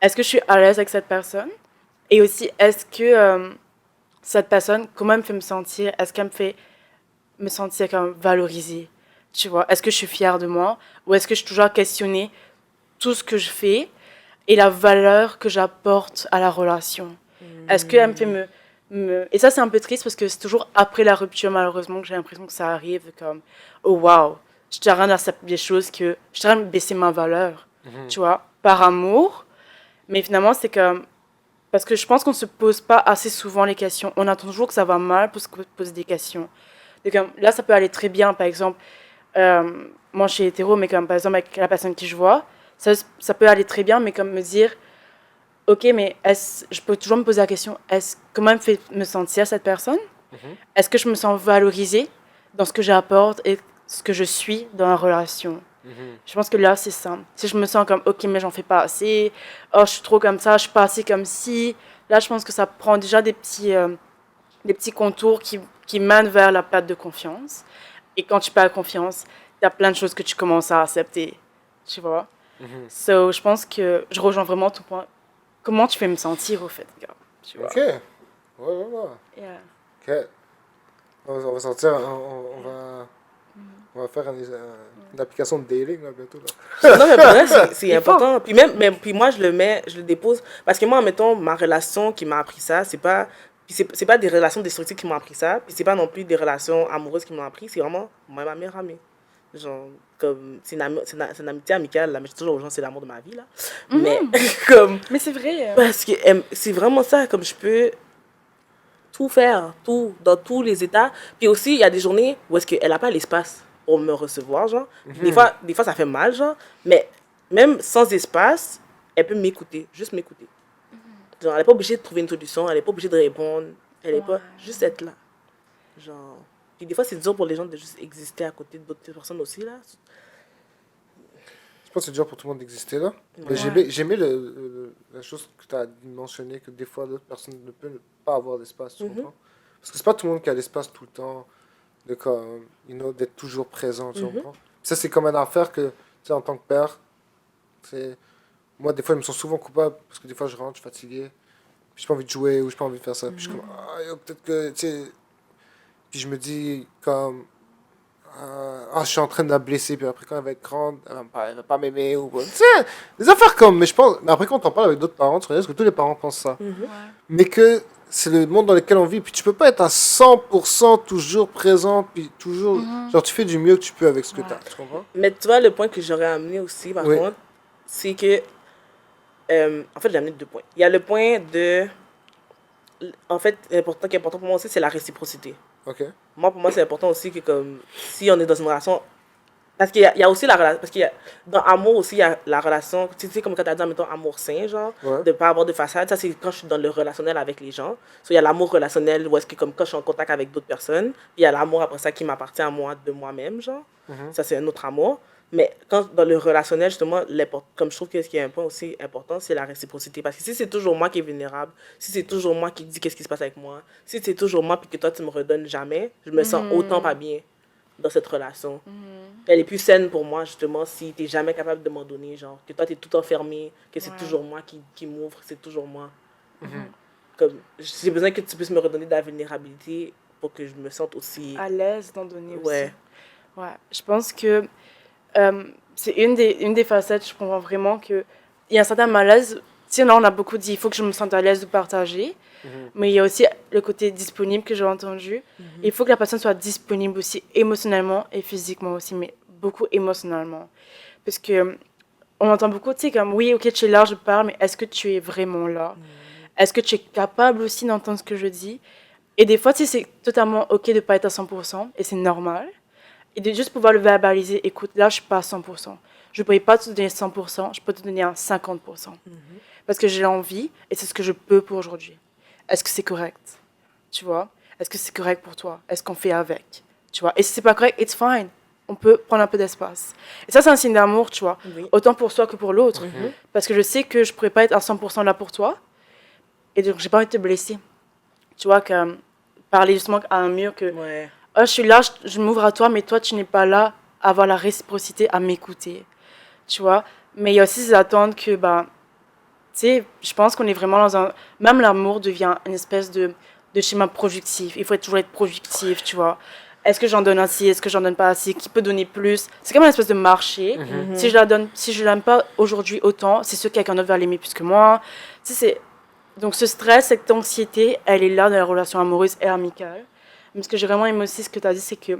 est-ce que je suis à l'aise avec cette personne? Et aussi, est-ce que cette personne, comment elle me fait me sentir? Est-ce qu'elle me fait me sentir comme valorisée? Tu vois, est-ce que je suis fière de moi? Ou est-ce que je suis toujours à questionner tout ce que je fais et la valeur que j'apporte à la relation? Est-ce qu'elle me fait Et ça, c'est un peu triste parce que c'est toujours après la rupture, malheureusement, que j'ai l'impression que ça arrive comme, oh waouh, je t'arrête d'accepter des choses que je t'arrête de baisser ma valeur, tu vois, par amour. Mais finalement, c'est comme, parce que je pense qu'on ne se pose pas assez souvent les questions. On attend toujours que ça va mal pour se poser des questions. Et comme, là, ça peut aller très bien, par exemple, moi, je suis hétéro, mais comme, par exemple, avec la personne qui je vois, ça peut aller très bien, mais comme me dire, ok, mais je peux toujours me poser la question, comment elle me fait me sentir cette personne? Est-ce que je me sens valorisée dans ce que j'apporte et ce que je suis dans la relation? Je pense que là, c'est ça. Si je me sens comme, ok, mais j'en fais pas assez, oh, je suis trop comme ça, je suis pas assez comme si, là, je pense que ça prend déjà des petits contours qui mènent vers la perte de confiance. Et quand tu perds confiance, il y a plein de choses que tu commences à accepter, tu vois. So, je pense que je rejoins vraiment ton point. Comment tu fais me sentir, au fait, gars, tu vois. Ok. Ouais. Yeah. Ok. On va sortir, on va faire une application de dating là, bientôt. Là. Non, mais pour vrai, c'est Il faut. important. Puis moi, je le dépose. Parce que moi, mettons, ma relation qui m'a appris ça, c'est pas des relations destructives qui m'ont appris ça. Puis c'est pas non plus des relations amoureuses qui m'ont appris. C'est vraiment moi, ma meilleure amie. Genre, comme, c'est une amitié amicale, là. Mais je dis toujours aux gens, c'est l'amour de ma vie, là. Mais, comme, Mais c'est vrai. parce que c'est vraiment ça, comme je peux tout faire, tout, dans tous les états. Puis aussi, il y a des journées où est-ce qu'elle n'a pas l'espace pour me recevoir, genre. Des fois, ça fait mal, genre. Mais même sans espace, elle peut m'écouter, juste m'écouter. Genre, elle n'est pas obligée de trouver une solution, elle n'est pas obligée de répondre, elle n'est pas... Juste être là. Genre... Puis des fois, c'est dur pour les gens de juste exister à côté d'autres personnes aussi, là. Je pense que c'est dur pour tout le monde d'exister là. Mais j'aimais la chose que tu as mentionné, que des fois d'autres personnes ne peuvent pas avoir d'espace, tu comprends? Parce que c'est pas tout le monde qui a l'espace tout le temps, de comme, d'être toujours présent, tu comprends? Ça, c'est comme une affaire que, tu sais, en tant que père, c'est... Moi, des fois, je me sens souvent coupable, parce que des fois, je rentre, je suis fatigué, puis j'ai pas envie de jouer, ou j'ai pas envie de faire ça, puis je suis comme, peut-être que, tu sais... Puis je me dis, comme, je suis en train de la blesser, puis après, quand elle va être grande, elle va pas m'aimer, ou quoi. Tu sais, des affaires comme, mais je pense, mais après, quand t'en parles avec d'autres parents, tu réalises que tous les parents pensent ça. Mais que c'est le monde dans lequel on vit, puis tu peux pas être à 100% toujours présent, puis toujours, genre, tu fais du mieux que tu peux avec ce que t'as, tu comprends? Mais tu vois, le point que j'aurais amené aussi, par contre, c'est que... en fait, j'ai amené 2 points. Il y a le point de... En fait, l'important qui est important pour moi aussi, c'est la réciprocité. Ok. Moi, pour moi, c'est important aussi que, comme, si on est dans une relation... Parce qu'il y a aussi la relation... Parce qu'il y a... Dans amour aussi, il y a la relation... Tu sais, comme quand tu as dit, mettons, amour sain, genre, de pas avoir de façade. Ça, c'est quand je suis dans le relationnel avec les gens. Il y a l'amour relationnel, où est-ce que, comme, quand je suis en contact avec d'autres personnes, puis il y a l'amour, après ça, qui m'appartient à moi, de moi-même, genre. Ça, c'est un autre amour. Mais quand dans le relationnel, justement, comme je trouve que ce qui est un point aussi important, c'est la réciprocité. Parce que si c'est toujours moi qui est vulnérable, si c'est toujours moi qui dis qu'est-ce qui se passe avec moi, si c'est toujours moi puis que toi tu me redonnes jamais, je me sens autant pas bien dans cette relation. Elle est plus saine pour moi, justement, si tu n'es jamais capable de m'en donner, genre, que toi tu es tout enfermé, que c'est toujours moi qui m'ouvre, c'est toujours moi. Comme, j'ai besoin que tu puisses me redonner de la vulnérabilité pour que je me sente aussi... À l'aise d'en donner aussi. Ouais. Je pense que c'est une des facettes, je comprends vraiment qu'il y a un certain malaise. Tu sais, là, on a beaucoup dit, il faut que je me sente à l'aise de partager. Mais il y a aussi le côté disponible que j'ai entendu. Il faut que la personne soit disponible aussi émotionnellement et physiquement aussi, mais beaucoup émotionnellement. Parce que on entend beaucoup, tu sais, comme, oui, ok, tu es là, je parle, mais est-ce que tu es vraiment là? Est-ce que tu es capable aussi d'entendre ce que je dis? Et des fois, tu sais, c'est totalement ok de ne pas être à 100%, et c'est normal. Et de juste pouvoir le verbaliser, écoute, là, je suis pas à 100%. Je ne pourrais pas te donner 100%, je peux te donner un 50%. Parce que j'ai l'envie, et c'est ce que je peux pour aujourd'hui. Est-ce que c'est correct? Tu vois? Est-ce que c'est correct pour toi? Est-ce qu'on fait avec? Tu vois? Et si c'est pas correct, it's fine. On peut prendre un peu d'espace. Et ça, c'est un signe d'amour, tu vois. Autant pour soi que pour l'autre. Parce que je sais que je pourrais pas être à 100% là pour toi. Et donc, j'ai pas envie de te blesser. Tu vois, que parler justement à un mur que... je suis là, je m'ouvre à toi, mais toi, tu n'es pas là à avoir la réciprocité, à m'écouter. Tu vois? Mais il y a aussi ces attentes que, tu sais, je pense qu'on est vraiment dans un... Même l'amour devient une espèce de schéma productif. Il faut toujours être productif, tu vois. Est-ce que j'en donne assez? Est-ce que j'en donne pas assez? Qui peut donner plus? C'est comme une espèce de marché. Si je l'aime pas aujourd'hui autant, c'est sûr que quelqu'un d'autre va l'aimer plus que moi. Tu sais, donc ce stress, cette anxiété, elle est là dans la relation amoureuse et amicale. Mais ce que j'ai vraiment aimé aussi, ce que tu as dit, c'est que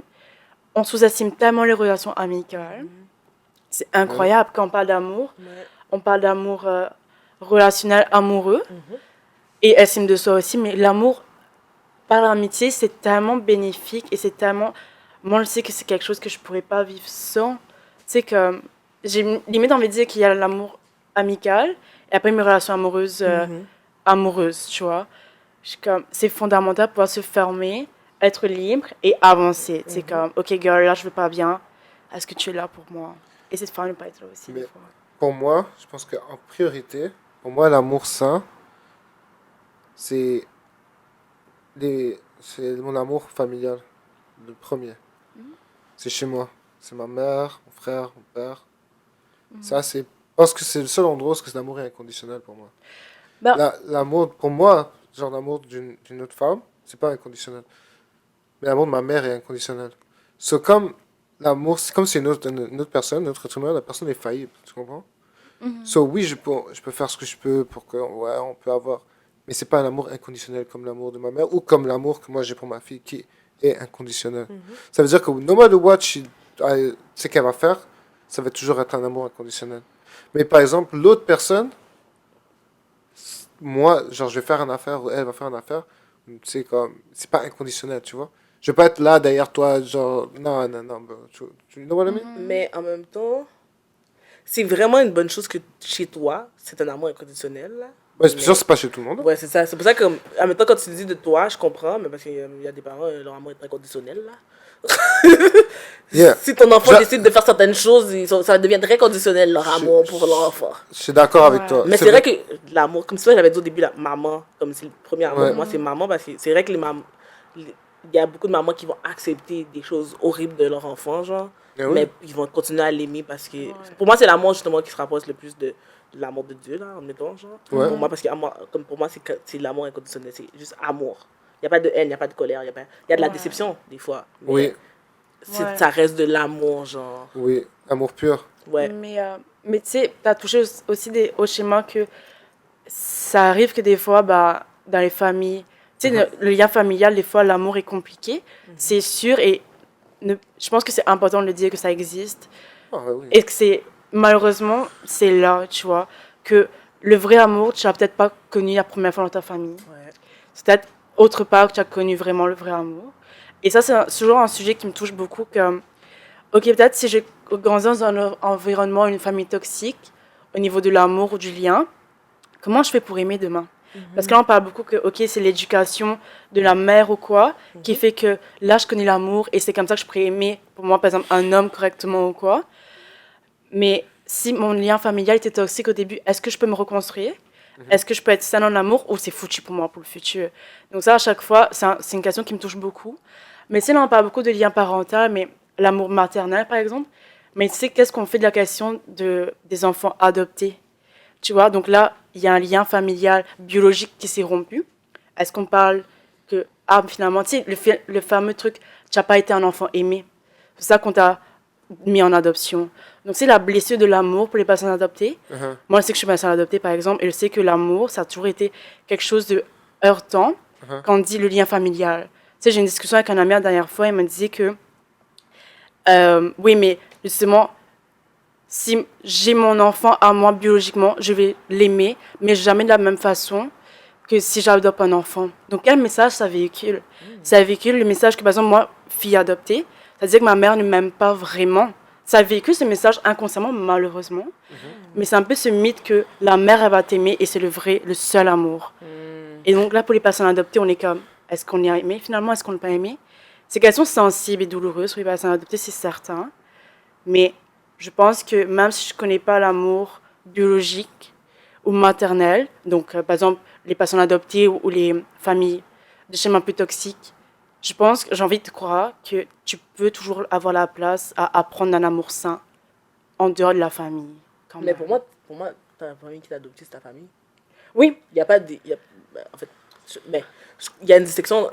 on sous-estime tellement les relations amicales. C'est incroyable quand on parle d'amour. On parle d'amour relationnel, amoureux. Et estime de soi aussi. Mais l'amour, par l'amitié, c'est tellement bénéfique et c'est tellement... Moi, je sais que c'est quelque chose que je pourrais pas vivre sans. Tu sais que j'ai limite envie de dire qu'il y a l'amour amical et après mes relations amoureuses, tu vois. C'est fondamental pour pouvoir se fermer, être libre et avancer. C'est comme, OK, girl, là, je veux pas bien. Est-ce que tu es là pour moi? Et c'est de faire ne pas être là aussi, des Mais fois. pour moi, je pense qu'en priorité, pour moi, l'amour sain, c'est c'est mon amour familial, le premier. C'est chez moi. C'est ma mère, mon frère, mon père. Ça, c'est. Je pense que c'est le seul endroit où est-ce que l'amour est inconditionnel pour moi. Ben, L'amour, pour moi, genre l'amour d'une autre femme, c'est pas inconditionnel. Mais l'amour de ma mère est inconditionnel. C'est comme l'amour, c'est comme c'est une autre personne, une autre être humain, la personne est faillible, tu comprends? So, oui, je peux faire ce que je peux pour que, ouais, on peut avoir. Mais c'est pas un amour inconditionnel comme l'amour de ma mère ou comme l'amour que moi j'ai pour ma fille qui est inconditionnel. Ça veut dire que no matter what ce qu'elle va faire, ça va toujours être un amour inconditionnel. Mais par exemple, l'autre personne, moi, genre, je vais faire une affaire ou elle va faire une affaire, c'est comme, c'est pas inconditionnel, tu vois. Je vais pas être là derrière toi, genre, non, non, non, bro. Tu know what I mean? Mais en même temps, c'est vraiment une bonne chose que chez toi, c'est un amour inconditionnel. Là. Ouais, c'est sûr, c'est pas chez tout le monde. Ouais, c'est ça. C'est pour ça que, en même temps, quand tu dis de toi, je comprends, mais parce qu'il y a des parents, leur amour est inconditionnel. Là. Yeah. Si ton enfant Je- décide de faire certaines choses, ça devient très conditionnel, leur amour pour leur enfant. Je suis d'accord avec Ouais. toi. Mais c'est vrai que l'amour, comme ça, j'avais dit au début, la maman, comme c'est le premier amour, Ouais. pour moi, c'est maman, parce que c'est vrai que il y a beaucoup de mamans qui vont accepter des choses horribles de leur enfant, genre, Mais oui. mais ils vont continuer à l'aimer parce que, pour moi, c'est l'amour, justement, qui se rapproche le plus de l'amour de Dieu, là, en mettant, genre. Ouais. Pour moi, parce que, comme pour moi, c'est l'amour inconditionnel, c'est juste amour. Il n'y a pas de haine, il n'y a pas de colère, il y a de la Ouais. déception, des fois. Mais Oui, Ouais. ça reste de l'amour, genre. oui, amour pur. Ouais. Mais tu sais, tu as touché aussi au schéma que ça arrive que des fois, bah, dans les familles, tu sais, le lien familial, des fois, l'amour est compliqué, c'est sûr, et je pense que c'est important de le dire que ça existe, Ah, ouais, oui. et que c'est, malheureusement, c'est là, tu vois, que le vrai amour, tu l'as peut-être pas connu la première fois dans ta famille. Ouais. C'est peut-être autre part que tu as connu vraiment le vrai amour. Et ça, c'est toujours un sujet qui me touche beaucoup, que, ok, peut-être si je grandis dans un environnement, une famille toxique, au niveau de l'amour ou du lien, comment je fais pour aimer demain? Parce que là, on parle beaucoup que, ok, c'est l'éducation de la mère ou quoi, qui fait que là, je connais l'amour et c'est comme ça que je pourrais aimer, pour moi, par exemple, un homme correctement ou quoi. Mais si mon lien familial était toxique au début, est-ce que je peux me reconstruire? Est-ce que je peux être saine en amour ou c'est foutu pour moi, pour le futur? Donc ça, à chaque fois, c'est une question qui me touche beaucoup. Mais c'est là, on parle beaucoup de lien parental, mais l'amour maternel, par exemple. Mais tu sais, qu'est-ce qu'on fait de la question des enfants adoptés? Tu vois, donc là, il y a un lien familial biologique qui s'est rompu. Est-ce qu'on parle que, ah, finalement, tu sais, le fameux truc, tu n'as pas été un enfant aimé. C'est ça qu'on t'a mis en adoption. Donc, c'est la blessure de l'amour pour les personnes adoptées. Uh-huh. Moi, je sais que je suis personne adoptée, par exemple, et je sais que l'amour, ça a toujours été quelque chose de heurtant quand on dit le lien familial. Tu sais, j'ai une discussion avec un ami la dernière fois, il me disait que, oui, mais justement, si j'ai mon enfant à moi biologiquement, je vais l'aimer, mais jamais de la même façon que si j'adopte un enfant. Donc, quel message ça véhicule? Ça véhicule le message que, par exemple, moi, fille adoptée, ça veut dire que ma mère ne m'aime pas vraiment. Ça véhicule ce message inconsciemment, malheureusement. Mais c'est un peu ce mythe que la mère, elle va t'aimer et c'est le seul amour. Et donc là, pour les personnes adoptées, on est comme, est-ce qu'on est aimé finalement? Est-ce qu'on n'est pas aimé? C'est une question sensible et douloureuse pour les personnes adoptées, c'est certain. Mais je pense que même si je ne connais pas l'amour biologique ou maternel, donc par exemple les personnes adoptées ou les familles de schémas un peu toxiques, je pense que j'ai envie de croire que tu peux toujours avoir la place à apprendre un amour sain en dehors de la famille. Quand Mais même. pour moi, ta famille qui t'a adopté, c'est ta famille. Oui, Il y a pas de. En fait, il y a une distinction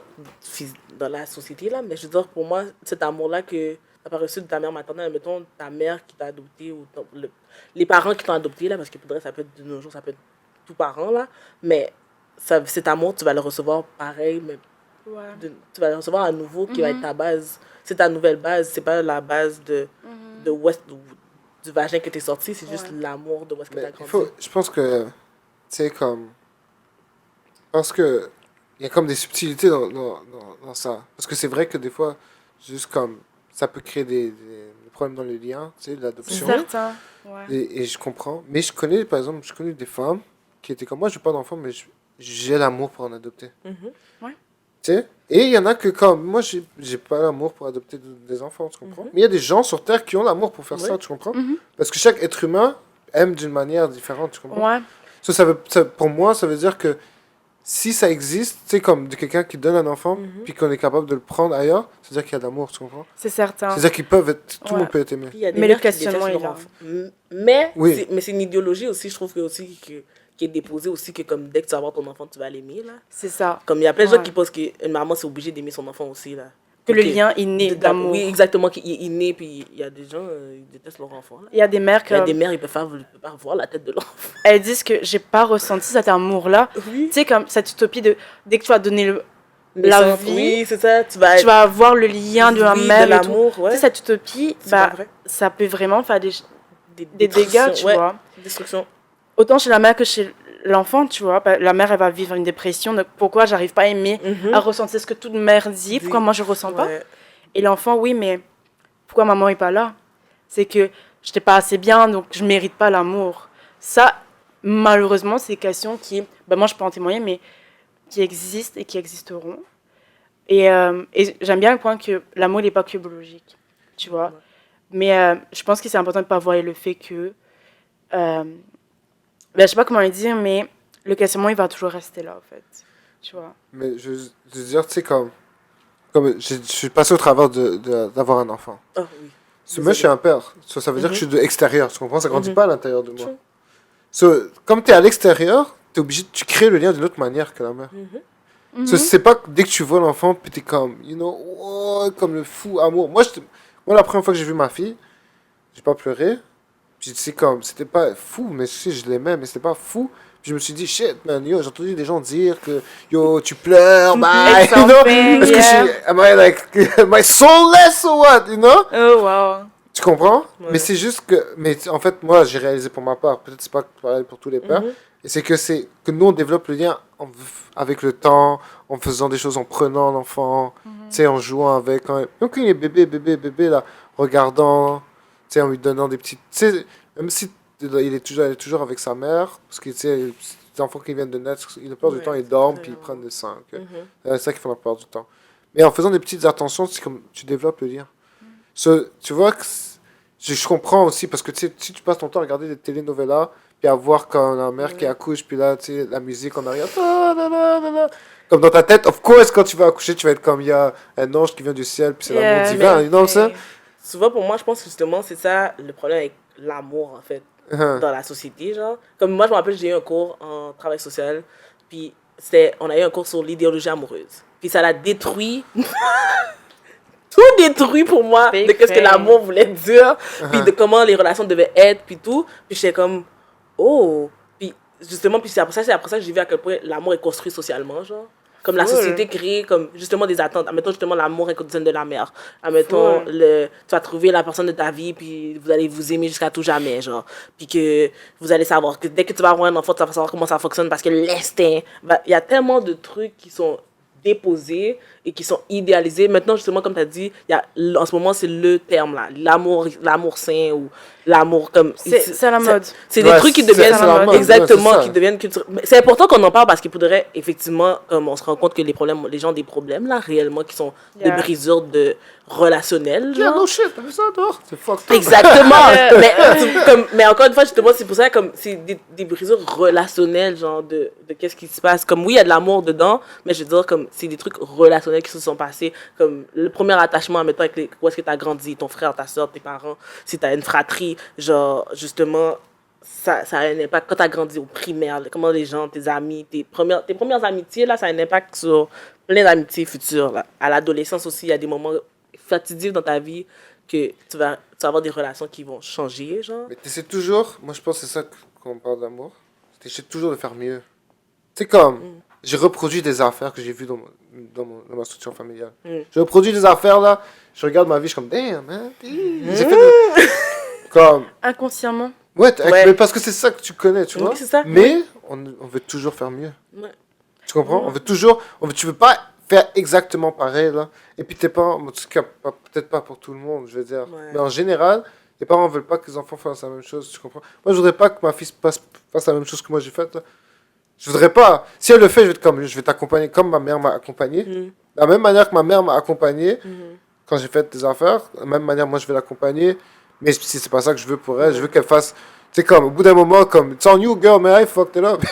dans la société, là, mais je veux dire, pour moi, cet amour-là que tu n'as pas reçu de ta mère maternelle, mettons ta mère qui t'a adopté, ou les parents qui t'ont adopté, là, parce que peut-être ça peut être de nos jours, ça peut être tout parent, là, mais cet amour, tu vas le recevoir pareil, mais tu vas le recevoir à nouveau, qui va être ta base. C'est ta nouvelle base, c'est pas la base du vagin que tu es sorti, c'est juste l'amour de où est-ce que tu as Mais grandi. je pense que, tu sais, comme. Parce que il y a comme des subtilités dans ça. Parce que c'est vrai que des fois, juste comme ça peut créer des problèmes dans les liens, tu sais, de C'est l'adoption. certain. Ouais. Et je comprends. Mais je connais, par exemple, des femmes qui étaient comme moi, je n'ai pas d'enfant, mais j'ai l'amour pour en adopter. Mhm. Tu sais? Et il y en a que comme moi, j'ai pas l'amour pour adopter des enfants, tu comprends? Mhm. Mais il y a des gens sur Terre qui ont l'amour pour faire ça, Ouais. tu comprends? Mhm. Parce que chaque être humain aime d'une manière différente, tu comprends? Ouais. Pour moi, ça veut dire que si ça existe, tu sais, comme de quelqu'un qui donne un enfant, Mhm. puis qu'on est capable de le prendre ailleurs, ça veut dire qu'il y a de l'amour, tu comprends? C'est certain. C'est-à-dire qu'ils peuvent être, tout le Ouais. monde peut être aimé. Puis il y a des Mais le mères qui questionnement détestent est leur là. enfant. Mais Oui. c'est une idéologie aussi, je trouve que aussi qui est déposée aussi que comme dès que tu vas avoir ton enfant, tu vas l'aimer là. C'est ça. Comme il y a plein de gens Ouais. qui pensent qu'une maman c'est obligé d'aimer son enfant aussi là. Que le Ok. lien inné d'amour. Oui, exactement, qu'il est inné, puis il y a des gens, ils détestent leur enfant. Là. Il y a des mères Il y a qui des mères, ils peuvent pas voir la tête de l'enfant. elles disent que j'ai pas ressenti cet amour-là. Oui. Tu sais, comme cette utopie de dès que tu vas donner la vie, Oui, c'est ça, tu vas tu vas avoir le lien de la oui, mère de et tout. l'amour, Tu ouais. sais, cette utopie, C'est pas bah, vrai. ça peut vraiment faire des dégâts, destructions, tu ouais, vois. Destruction. Autant chez la mère que chez l'enfant, tu vois. Bah, la mère, elle va vivre une dépression. Donc pourquoi j'arrive pas à aimer, Mhm. à ressentir ce que toute mère dit? Pourquoi Dit. moi, je ressens pas? Ouais. Et l'enfant, oui, mais pourquoi maman est pas là? C'est que je n'étais pas assez bien, donc je mérite pas l'amour. Ça, malheureusement, c'est des questions qui, ben moi je peux en témoigner, mais qui existent et qui existeront. Et j'aime bien le point que l'amour n'est pas que biologique, tu vois. Ouais. Mais je pense que c'est important de ne pas voir le fait que, ben, je sais pas comment le dire, mais le questionnement, il va toujours rester là, en fait. Tu vois. Mais je veux dire, tu sais, comme je suis passé au travers d'avoir un enfant. Ah oui. So, moi, je suis un père. So, ça veut dire que je suis de l'extérieur, tu comprends? Ça grandit Mhm. pas à l'intérieur de moi. True. So, comme tu es à l'extérieur, tu crées le lien d'une autre manière que la mère. Mhm. So, c'est pas que dès que tu vois l'enfant, puis t'es comme, oh, comme le fou amour. Moi, la première fois que j'ai vu ma fille, j'ai pas pleuré. Puis tu sais, comme, c'était pas fou, mais si je l'aimais, mais c'était pas fou. Puis je me suis dit, shit, man, yo, j'ai entendu des gens dire que, yo, tu pleures, bye, It's you know? something, Est-ce que yeah. am I like, am I soulless or what, you know? Oh, wow. Tu comprends? Ouais. Mais c'est juste que, en fait, moi, j'ai réalisé pour ma part, peut-être c'est pas pareil pour tous les pères, Mhm. et c'est que nous, on développe le lien avec le temps, en faisant des choses, en prenant l'enfant, tu sais, en jouant avec. Donc, il est bébé, là, regardant, tu sais, en lui donnant des petites. Tu sais, même si elle est toujours avec sa mère, parce que, tu sais, les enfants qui viennent de naître, la plupart du Ouais, temps, ils dorment, c'est puis ils vrai. prennent des seins. Ok? Mhm. C'est ça qu'ils font la plupart du temps. Mais en faisant des petites attentions, c'est comme tu développes le lien. Tu vois que je comprends aussi, parce que tu sais, si tu passes ton temps à regarder des telenovelas, puis à voir quand la mère qui accouche, puis là, tu sais, la musique en arrière, comme dans ta tête, of course, quand tu vas accoucher, tu vas être comme, il y a un ange qui vient du ciel, puis c'est l'amour Yeah, divin, mais- you know what I'm saying? Souvent, pour moi, je pense que justement, c'est ça le problème avec l'amour, en fait, dans la société, genre. Comme moi, je me rappelle, j'ai eu un cours en travail social, puis on a eu un cours sur l'idéologie amoureuse. Puis ça l'a détruit, tout détruit pour moi, Big de qu'est-ce que thing. l'amour voulait dire, puis de comment les relations devaient être, puis tout. Puis j'étais comme, oh. Puis justement, puis c'est après ça que j'ai vu à quel point l'amour est construit socialement, genre. Comme la Full. société crée comme justement des attentes. Admettons justement l'amour inconditionnel de la mère. Admettons, Full. tu vas trouver la personne de ta vie, puis vous allez vous aimer jusqu'à tout jamais, genre. Puis que vous allez savoir que dès que tu vas avoir un enfant, tu vas savoir comment ça fonctionne parce que l'instinct. Il y a tellement de trucs qui sont déposés et qui sont idéalisés. Maintenant, justement, comme tu as dit, en ce moment, c'est le terme là. L'amour sain ou l'amour comme. C'est à la mode. C'est des Ouais, trucs qui c'est deviennent à la mode, exactement, ouais, c'est ça. qui deviennent culturels. Mais c'est important qu'on en parle parce qu'il faudrait effectivement, comme on se rend compte que les gens ont des problèmes là, réellement, qui sont Yeah. des brisures de relationnels. Yeah, Genre. no shit, t'as vu ça, toi? C'est fucked up. Exactement. mais encore une fois, justement, c'est pour ça comme c'est des brisures relationnelles, genre de qu'est-ce qui se passe. Comme oui, il y a de l'amour dedans, mais je veux dire, comme c'est des trucs relationnels qui se sont passés. Comme le premier attachement, mettons, avec où est-ce que tu as grandi, ton frère, ta soeur, tes parents, si tu as une fratrie, genre, justement, ça a un impact quand tu as grandi au primaire, comment les gens, tes amis, tes premières amitiés, là, ça a un impact sur plein d'amitiés futures. Là. À l'adolescence aussi, il y a des moments fatidiques dans ta vie que tu vas avoir des relations qui vont changer, genre. Mais t'essaies toujours, moi je pense que c'est ça qu'on parle d'amour, t'essaies toujours de faire mieux. C'est comme, j'ai reproduit des affaires que j'ai vues dans ma structure familiale. Je reproduis des affaires là, je regarde ma vie, je suis comme, damn, man, j'ai fait comme, Inconsciemment. ouais, Ouais. mais parce que c'est ça que tu connais, tu Oui, vois. c'est ça. Mais on veut toujours faire mieux. Ouais. Tu comprends? Tu veux pas faire exactement pareil, là. Et puis tes parents, en tout cas, peut-être pas pour tout le monde, je veux dire. Ouais. Mais en général, les parents veulent pas que les enfants fassent la même chose, tu comprends? Moi, je voudrais pas que ma fille fasse la même chose que moi j'ai faite, là. Je voudrais pas. Si elle le fait, je vais t'accompagner comme ma mère m'a accompagné. De la même manière que ma mère m'a accompagné quand j'ai fait des affaires, de la même manière, moi, je vais l'accompagner. Mais si c'est pas ça que je veux pour elle, je veux qu'elle fasse. Tu sais, comme, au bout d'un moment, comme, it's on you, girl, man, I fucked it up.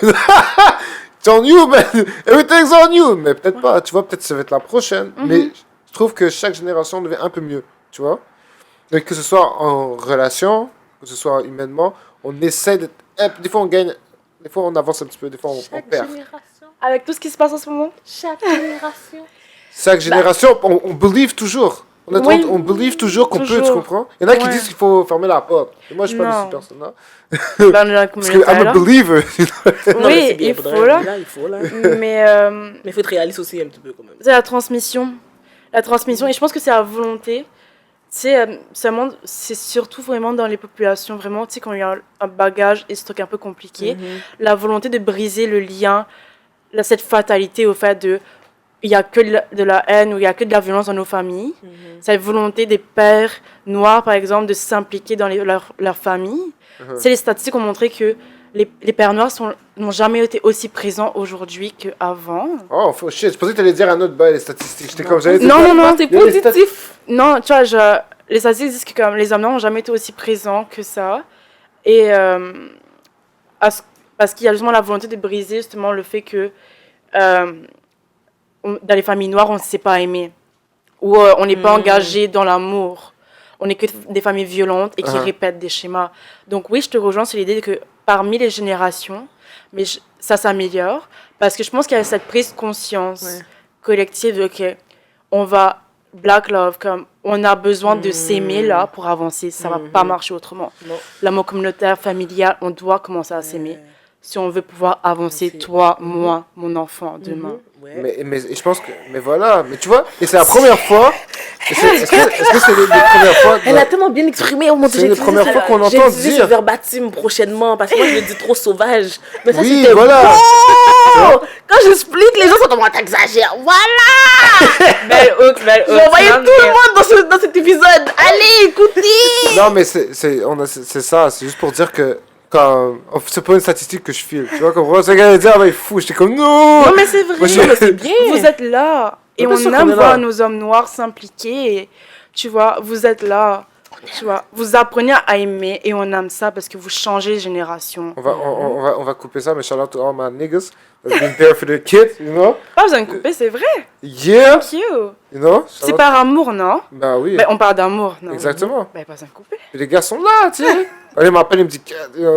It's on you, man. Everything's on you. Mais peut-être pas, tu vois, peut-être ça va être la prochaine. Mais je trouve que chaque génération devient un peu mieux, tu vois. Donc, que ce soit en relation, que ce soit humainement, on essaie d'être. Des fois, on gagne. Des fois, on avance un petit peu, des fois, on perd. Génération. Avec tout ce qui se passe en ce moment. Chaque génération. Chaque génération, on believe toujours. Honnêtement, Oui. on believe toujours qu'on peut, tu Toujours. comprends? Il y en a qui Ouais. disent qu'il faut fermer la porte. Et moi, je suis pas de Non. cette personne-là. Ben, on est dans la Parce que communauté, I'm a là. believer. Non, mais c'est Oui, bien, il faudrait- faut, là. il faut, là. Mais Mais il faut être réaliste aussi un petit peu, quand même. c'est la transmission. La transmission, et je pense que c'est à volonté. Tu sais, c'est surtout vraiment dans les populations, vraiment, tu sais, quand il y a un bagage et ce truc un peu compliqué, la volonté de briser le lien, cette fatalité au fait de il n'y a que de la haine ou il n'y a que de la violence dans nos familles. Cette volonté des pères noirs, par exemple, de s'impliquer dans leur famille. C'est les statistiques ont montré que les pères noirs n'ont jamais été aussi présents aujourd'hui qu'avant. Oh, shit. Je pensais que tu allais dire un autre bail, les statistiques. J'étais comme, j'allais dire. Non, non, non. C'est Il y a des positif. Non, tu vois, les statistiques disent que comme, les hommes noirs n'ont jamais été aussi présents que ça. Et parce qu'il y a justement la volonté de briser justement le fait que dans les familles noires, on ne sait pas aimer. Ou on n'est pas engagé dans l'amour. On n'est que des familles violentes et qui répètent des schémas. Donc oui, je te rejoins sur l'idée que parmi les générations, mais ça s'améliore. Parce que je pense qu'il y a cette prise de conscience collective de que on va Black Love, comme on a besoin de s'aimer là pour avancer. Ça va pas marcher autrement. Non. L'amour communautaire, familial, on doit commencer à s'aimer. Si on veut pouvoir avancer, toi, moi, mon enfant, demain. Ouais. Mais je pense que. Mais voilà. Mais tu vois, et c'est la première fois. Est-ce que c'est les premières fois. Elle a tellement bien exprimé, oh mon Dieu, C'est j'ai les utilisé premières ce- fois qu'on j'ai entend utilisé dire. ce verbatim prochainement, parce que moi je le dis trop sauvage. Mais ça Oui, c'était voilà. beau. Quand j'explique, les gens sont comme, oh, t'exagères. Voilà. Belle hook, belle hook. J'ai envoyé tout le monde dans cet épisode. Allez, écoutez. Non, mais c'est ça. C'est juste pour dire que. C'est pas une statistique que je file. Tu vois, comme moi, c'est qu'elle dire, ah, ben, il est fou. J'étais comme, non! Non, mais c'est vrai. Moi, Non, mais c'est bien. Vous êtes là. Et Bien on sûr qu'on aime est voir là. nos hommes noirs s'impliquer. Et, tu vois, vous êtes là. Tu vois, vous apprenez à aimer et on aime ça parce que vous changez de génération. On va couper ça, mais shout out to all my niggas that's been there for their kids, you know? Pas besoin de couper, c'est vrai. Yeah! Thank you. You know? Shout C'est out- par amour, non? Ben oui. Ben, on parle d'amour, non? Exactement. Ben, pas besoin de couper. Et les gars sont là, tu sais. Allez, il m'appelle, il me dit, you know.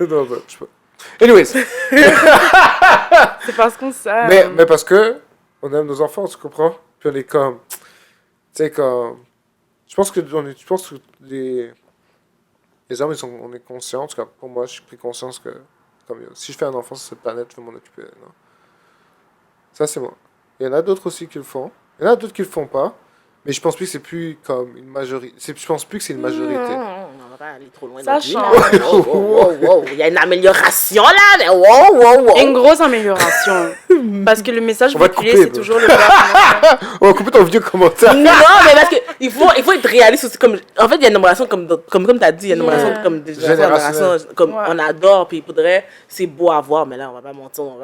Non, je sais pas. Anyways. C'est parce qu'on s'aime. Mais parce que on aime nos enfants, tu comprends? Puis on est comme. Tu sais, comme. Je pense que les hommes, on est conscients. En tout cas, pour moi, j'ai pris conscience que. Comme, si je fais un enfant sur cette planète, je vais m'en occuper. Non? Ça, c'est moi. Il y en a d'autres aussi qui le font. Il y en a d'autres qui le font pas. Mais je pense plus que c'est plus comme une majorité. Je pense plus que c'est une majorité. On va pas aller trop loin. Ça non plus, là. change. Wow. Il y a une amélioration là, mais wow. Une grosse amélioration. Parce que le message On va te véhiculé, couper, c'est bro. toujours le gars. On va couper ton vieux commentaire. Non, mais parce que il faut être réaliste aussi. Comme, en fait, il y a une amélioration comme tu as dit, il y a une amélioration comme des générations. Comme Ouais. on adore, puis il faudrait, c'est beau à voir, mais là, on va pas mentir, on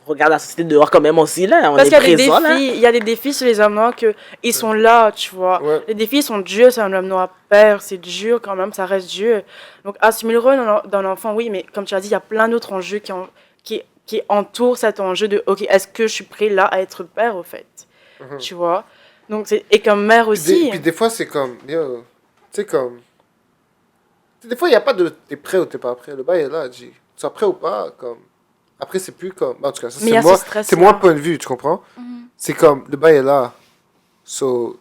regarde la société dehors quand même aussi, là. On Parce est qu'il y a des présent, là. défis, il y a des défis sur les hommes noirs que ils sont là, tu vois. Ouais. Les défis sont durs, c'est un homme noir père, c'est dur quand même, ça reste dur. Donc assumer le rôle d'un enfant, oui, mais comme tu as dit, il y a plein d'autres enjeux qui entourent cet enjeu de, ok, est-ce que je suis prêt là à être père au fait, tu vois. Donc et comme mère Puis aussi. puis des fois, c'est comme. Yo, tu sais, comme. Des fois, il n'y a pas de t'es prêt ou t'es pas prêt. Le bail est là, tu sois prêt ou pas. Comme. Après, c'est plus comme. En tout cas, ça, Mais il y a c'est moi. ce stress-là. C'est mon point de vue, tu comprends? C'est comme. Le bail est là. So.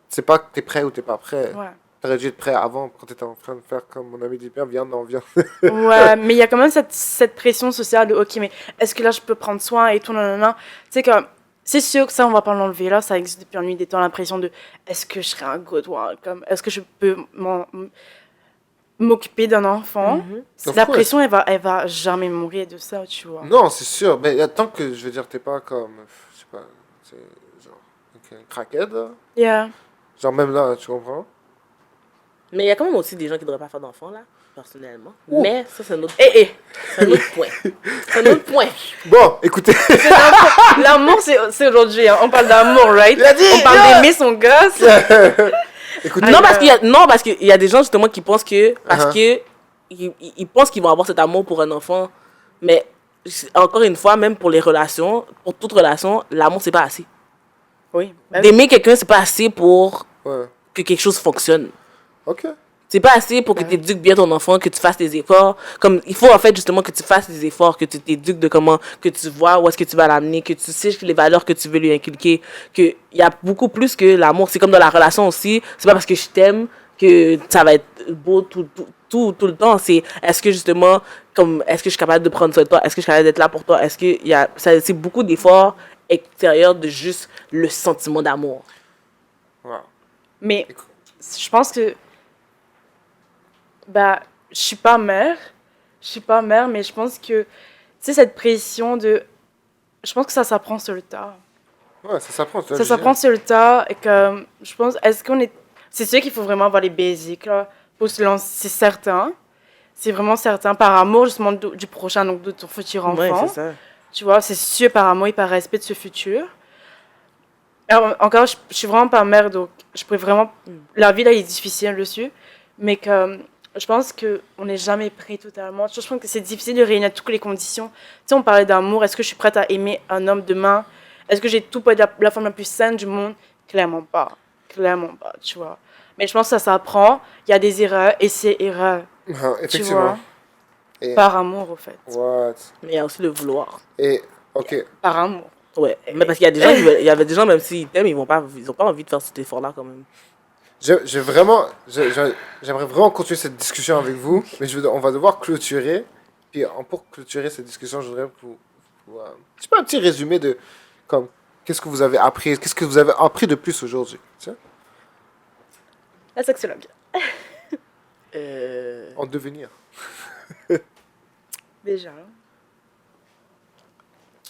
C'est pas que t'es prêt ou t'es pas prêt. Ouais. T'aurais dû être prêt avant quand t'étais en train de faire comme mon ami dit bien, viens, non, viens. Ouais, mais il y a quand même cette pression sociale de, ok, mais est-ce que là je peux prendre soin et tout, nanana. Tu sais, comme, c'est sûr que ça, on va pas l'enlever là, ça existe depuis la nuit des temps, l'impression de, est-ce que je serai un good one, comme, est-ce que je peux m'occuper d'un enfant, Of la course. pression, elle va jamais mourir de ça, tu vois. Non, c'est sûr. Mais tant que, je veux dire, t'es pas comme, je sais pas, c'est genre, un crackhead, là. Yeah. Genre, même là, tu comprends? Mais il y a quand même aussi des gens qui ne devraient pas faire d'enfants, là, personnellement. Ouh. Mais ça, c'est un autre, Et c'est un autre point. C'est un autre point. Bon, écoutez. l'amour, c'est aujourd'hui. Hein. On parle d'amour, right? Il a dit, On parle yeah. d'aimer son gosse. Écoutez. Non, parce qu'il y a des gens, justement, qui pensent que... Parce Uh-huh. que... Ils pensent qu'ils vont avoir cet amour pour un enfant. Mais, encore une fois, même pour les relations, pour toute relation, l'amour, c'est pas assez. Oui. D'aimer quelqu'un, c'est pas assez pour Ouais. que quelque chose fonctionne. Ok. C'est pas assez pour que tu éduques bien ton enfant, que tu fasses tes efforts. Comme, il faut en fait justement que tu fasses des efforts, que tu t'éduques de comment, que tu vois où est-ce que tu vas l'amener, que tu sais les valeurs que tu veux lui inculquer. Il y a beaucoup plus que l'amour. C'est comme dans la relation aussi. C'est pas parce que je t'aime que ça va être beau tout le temps. C'est est-ce que justement, comme, est-ce que je suis capable de prendre soin de toi? Est-ce que je suis capable d'être là pour toi? Est-ce que il y a, c'est beaucoup d'efforts extérieurs de juste le sentiment d'amour. Wow. Mais je pense que bah je suis pas mère, mais je pense que tu sais cette pression de je pense que ça s'apprend sur le tas. Ouais, ça s'apprend. Ça s'apprend sur le tas et que je pense est-ce qu'on est c'est sûr qu'il faut vraiment avoir les basics là pour se lancer, c'est certain. C'est vraiment certain par amour justement du prochain donc de ton futur enfant. Ouais, c'est ça. Tu vois, c'est sûr par amour et par respect de ce futur. Alors, encore, je suis vraiment pas mère, donc je pourrais vraiment... La vie, là, est difficile dessus, mais que je pense qu'on n'est jamais prêt totalement. Je pense que c'est difficile de réunir toutes les conditions. Tu sais, on parlait d'amour. Est-ce que je suis prête à aimer un homme demain? Est-ce que j'ai tout pour être la femme la plus saine du monde? Clairement pas. Clairement pas, tu vois. Mais je pense que ça s'apprend. Il y a des erreurs, et c'est erreur, Ah, tu effectivement. vois. Et- Par amour, au fait. What? Mais il y a aussi le vouloir. Et, ok. Par amour. Ouais, mais parce qu'il y a des gens, il y avait des gens, même s'ils t'aiment, ils ont pas envie de faire cet effort-là quand même. J'aimerais vraiment continuer cette discussion avec vous, mais on va devoir clôturer. Puis pour clôturer cette discussion, je voudrais que je sais pas, un petit résumé de comme qu'est-ce que vous avez appris, qu'est-ce que vous avez appris de plus aujourd'hui. Tu sais, La sexologue. en devenir. Déjà.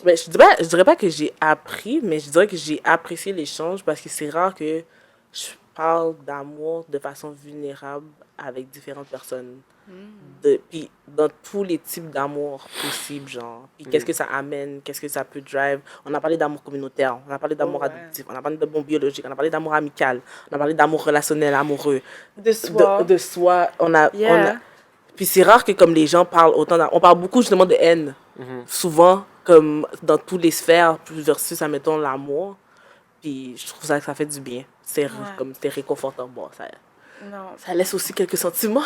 Mais je dirais pas que j'ai appris, mais je dirais que j'ai apprécié l'échange parce que c'est rare que je parle d'amour de façon vulnérable avec différentes personnes. Puis dans tous les types d'amour possibles, genre. Puis qu'est-ce que ça amène, qu'est-ce que ça peut drive. On a parlé d'amour communautaire, on a parlé d'amour adoptif, on a parlé d'amour biologique, on a parlé d'amour amical, on a parlé d'amour relationnel, amoureux. De soi. De soi. On a. Yeah. Puis c'est rare que comme les gens parlent autant on parle beaucoup justement de haine. Souvent, comme dans toutes les sphères, plus versus, admettons, l'amour. Puis je trouve ça que ça fait du bien. C'est comme c'est réconfortant. Bon, Non. ça laisse aussi quelques sentiments.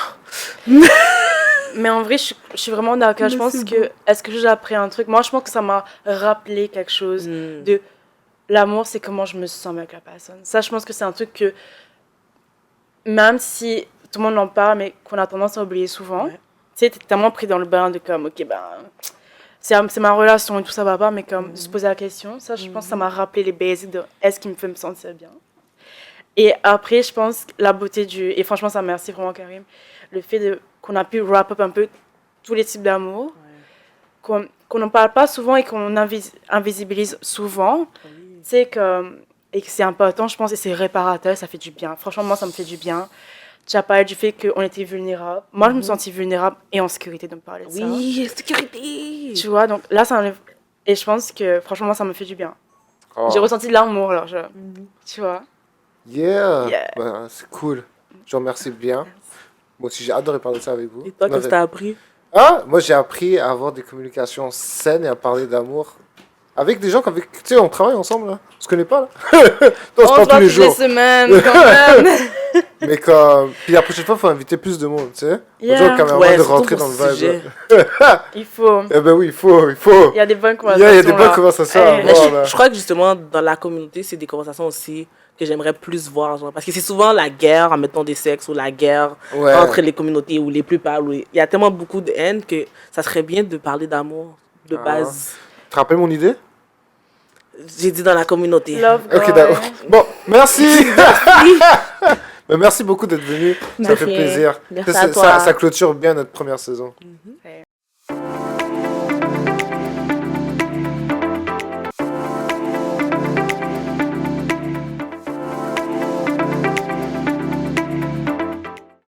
Mais en vrai, je suis vraiment d'accord. Je pense que... Est-ce que j'ai appris un truc? Moi, je pense que ça m'a rappelé quelque chose de... L'amour, c'est comment je me sens avec la personne. Ça, je pense que c'est un truc que... Même si tout le monde en parle, mais qu'on a tendance à oublier souvent. Ouais. Tu sais, t'es tellement pris dans le bain de comme... Ok, ben... C'est ma relation et tout ça va pas, mais comme de se poser la question. Ça, je pense que ça m'a rappelé les basics de... Est-ce qu'il me fait me sentir bien? Et après, je pense que la beauté du... Et franchement, ça merci vraiment, Karim. Le fait qu'on a pu wrap up un peu tous les types d'amour, qu'on n'en parle pas souvent et qu'on invisibilise souvent. Tu sais, et que c'est important, je pense, et c'est réparateur, ça fait du bien. Franchement, moi, ça me fait du bien. Tu as parlé du fait qu'on était vulnérable. Moi, je me sentis vulnérable et en sécurité de me parler de ça. Oui, sécurité. Tu vois, donc là, ça enlève... Et je pense que, franchement, moi, ça me fait du bien. Oh. J'ai ressenti de l'amour, alors, tu vois. Yeah. Yeah. Ben, c'est cool. Je vous remercie bien. Moi aussi, j'ai adoré parler de ça avec vous. Et toi, qu'est-ce que t'as appris? Ah, moi, j'ai appris à avoir des communications saines et à parler d'amour avec des gens qu'avec, tu sais, on travaille ensemble, là. On se connaît pas, là. On se parle tous les jours. semaines, quand même. Mais comme... Puis la prochaine fois, il faut inviter plus de monde, tu sais. Yeah. Faut toujours quand même Ouais, de surtout rentrer pour dans le ce vibe. sujet. là. Il faut. Eh ben oui, il faut. Il y a des bonnes Il conversations. y a des bonnes là. conversations à Eh. Mais avoir, là. je crois que justement, dans la communauté, c'est des conversations aussi que j'aimerais plus voir. Genre, parce que c'est souvent la guerre, en mettant des sexes, ou la guerre Ouais. entre les communautés, ou les plupart. Il y a tellement beaucoup de haine que ça serait bien de parler d'amour de base. Tu te rappelles mon idée? J'ai dit dans la communauté. Love Ok, God. d'accord. Bon, merci. Mais merci beaucoup d'être venu. De Ça fait rien. plaisir. Merci Ça, à toi. ça clôture bien notre première saison. Ouais.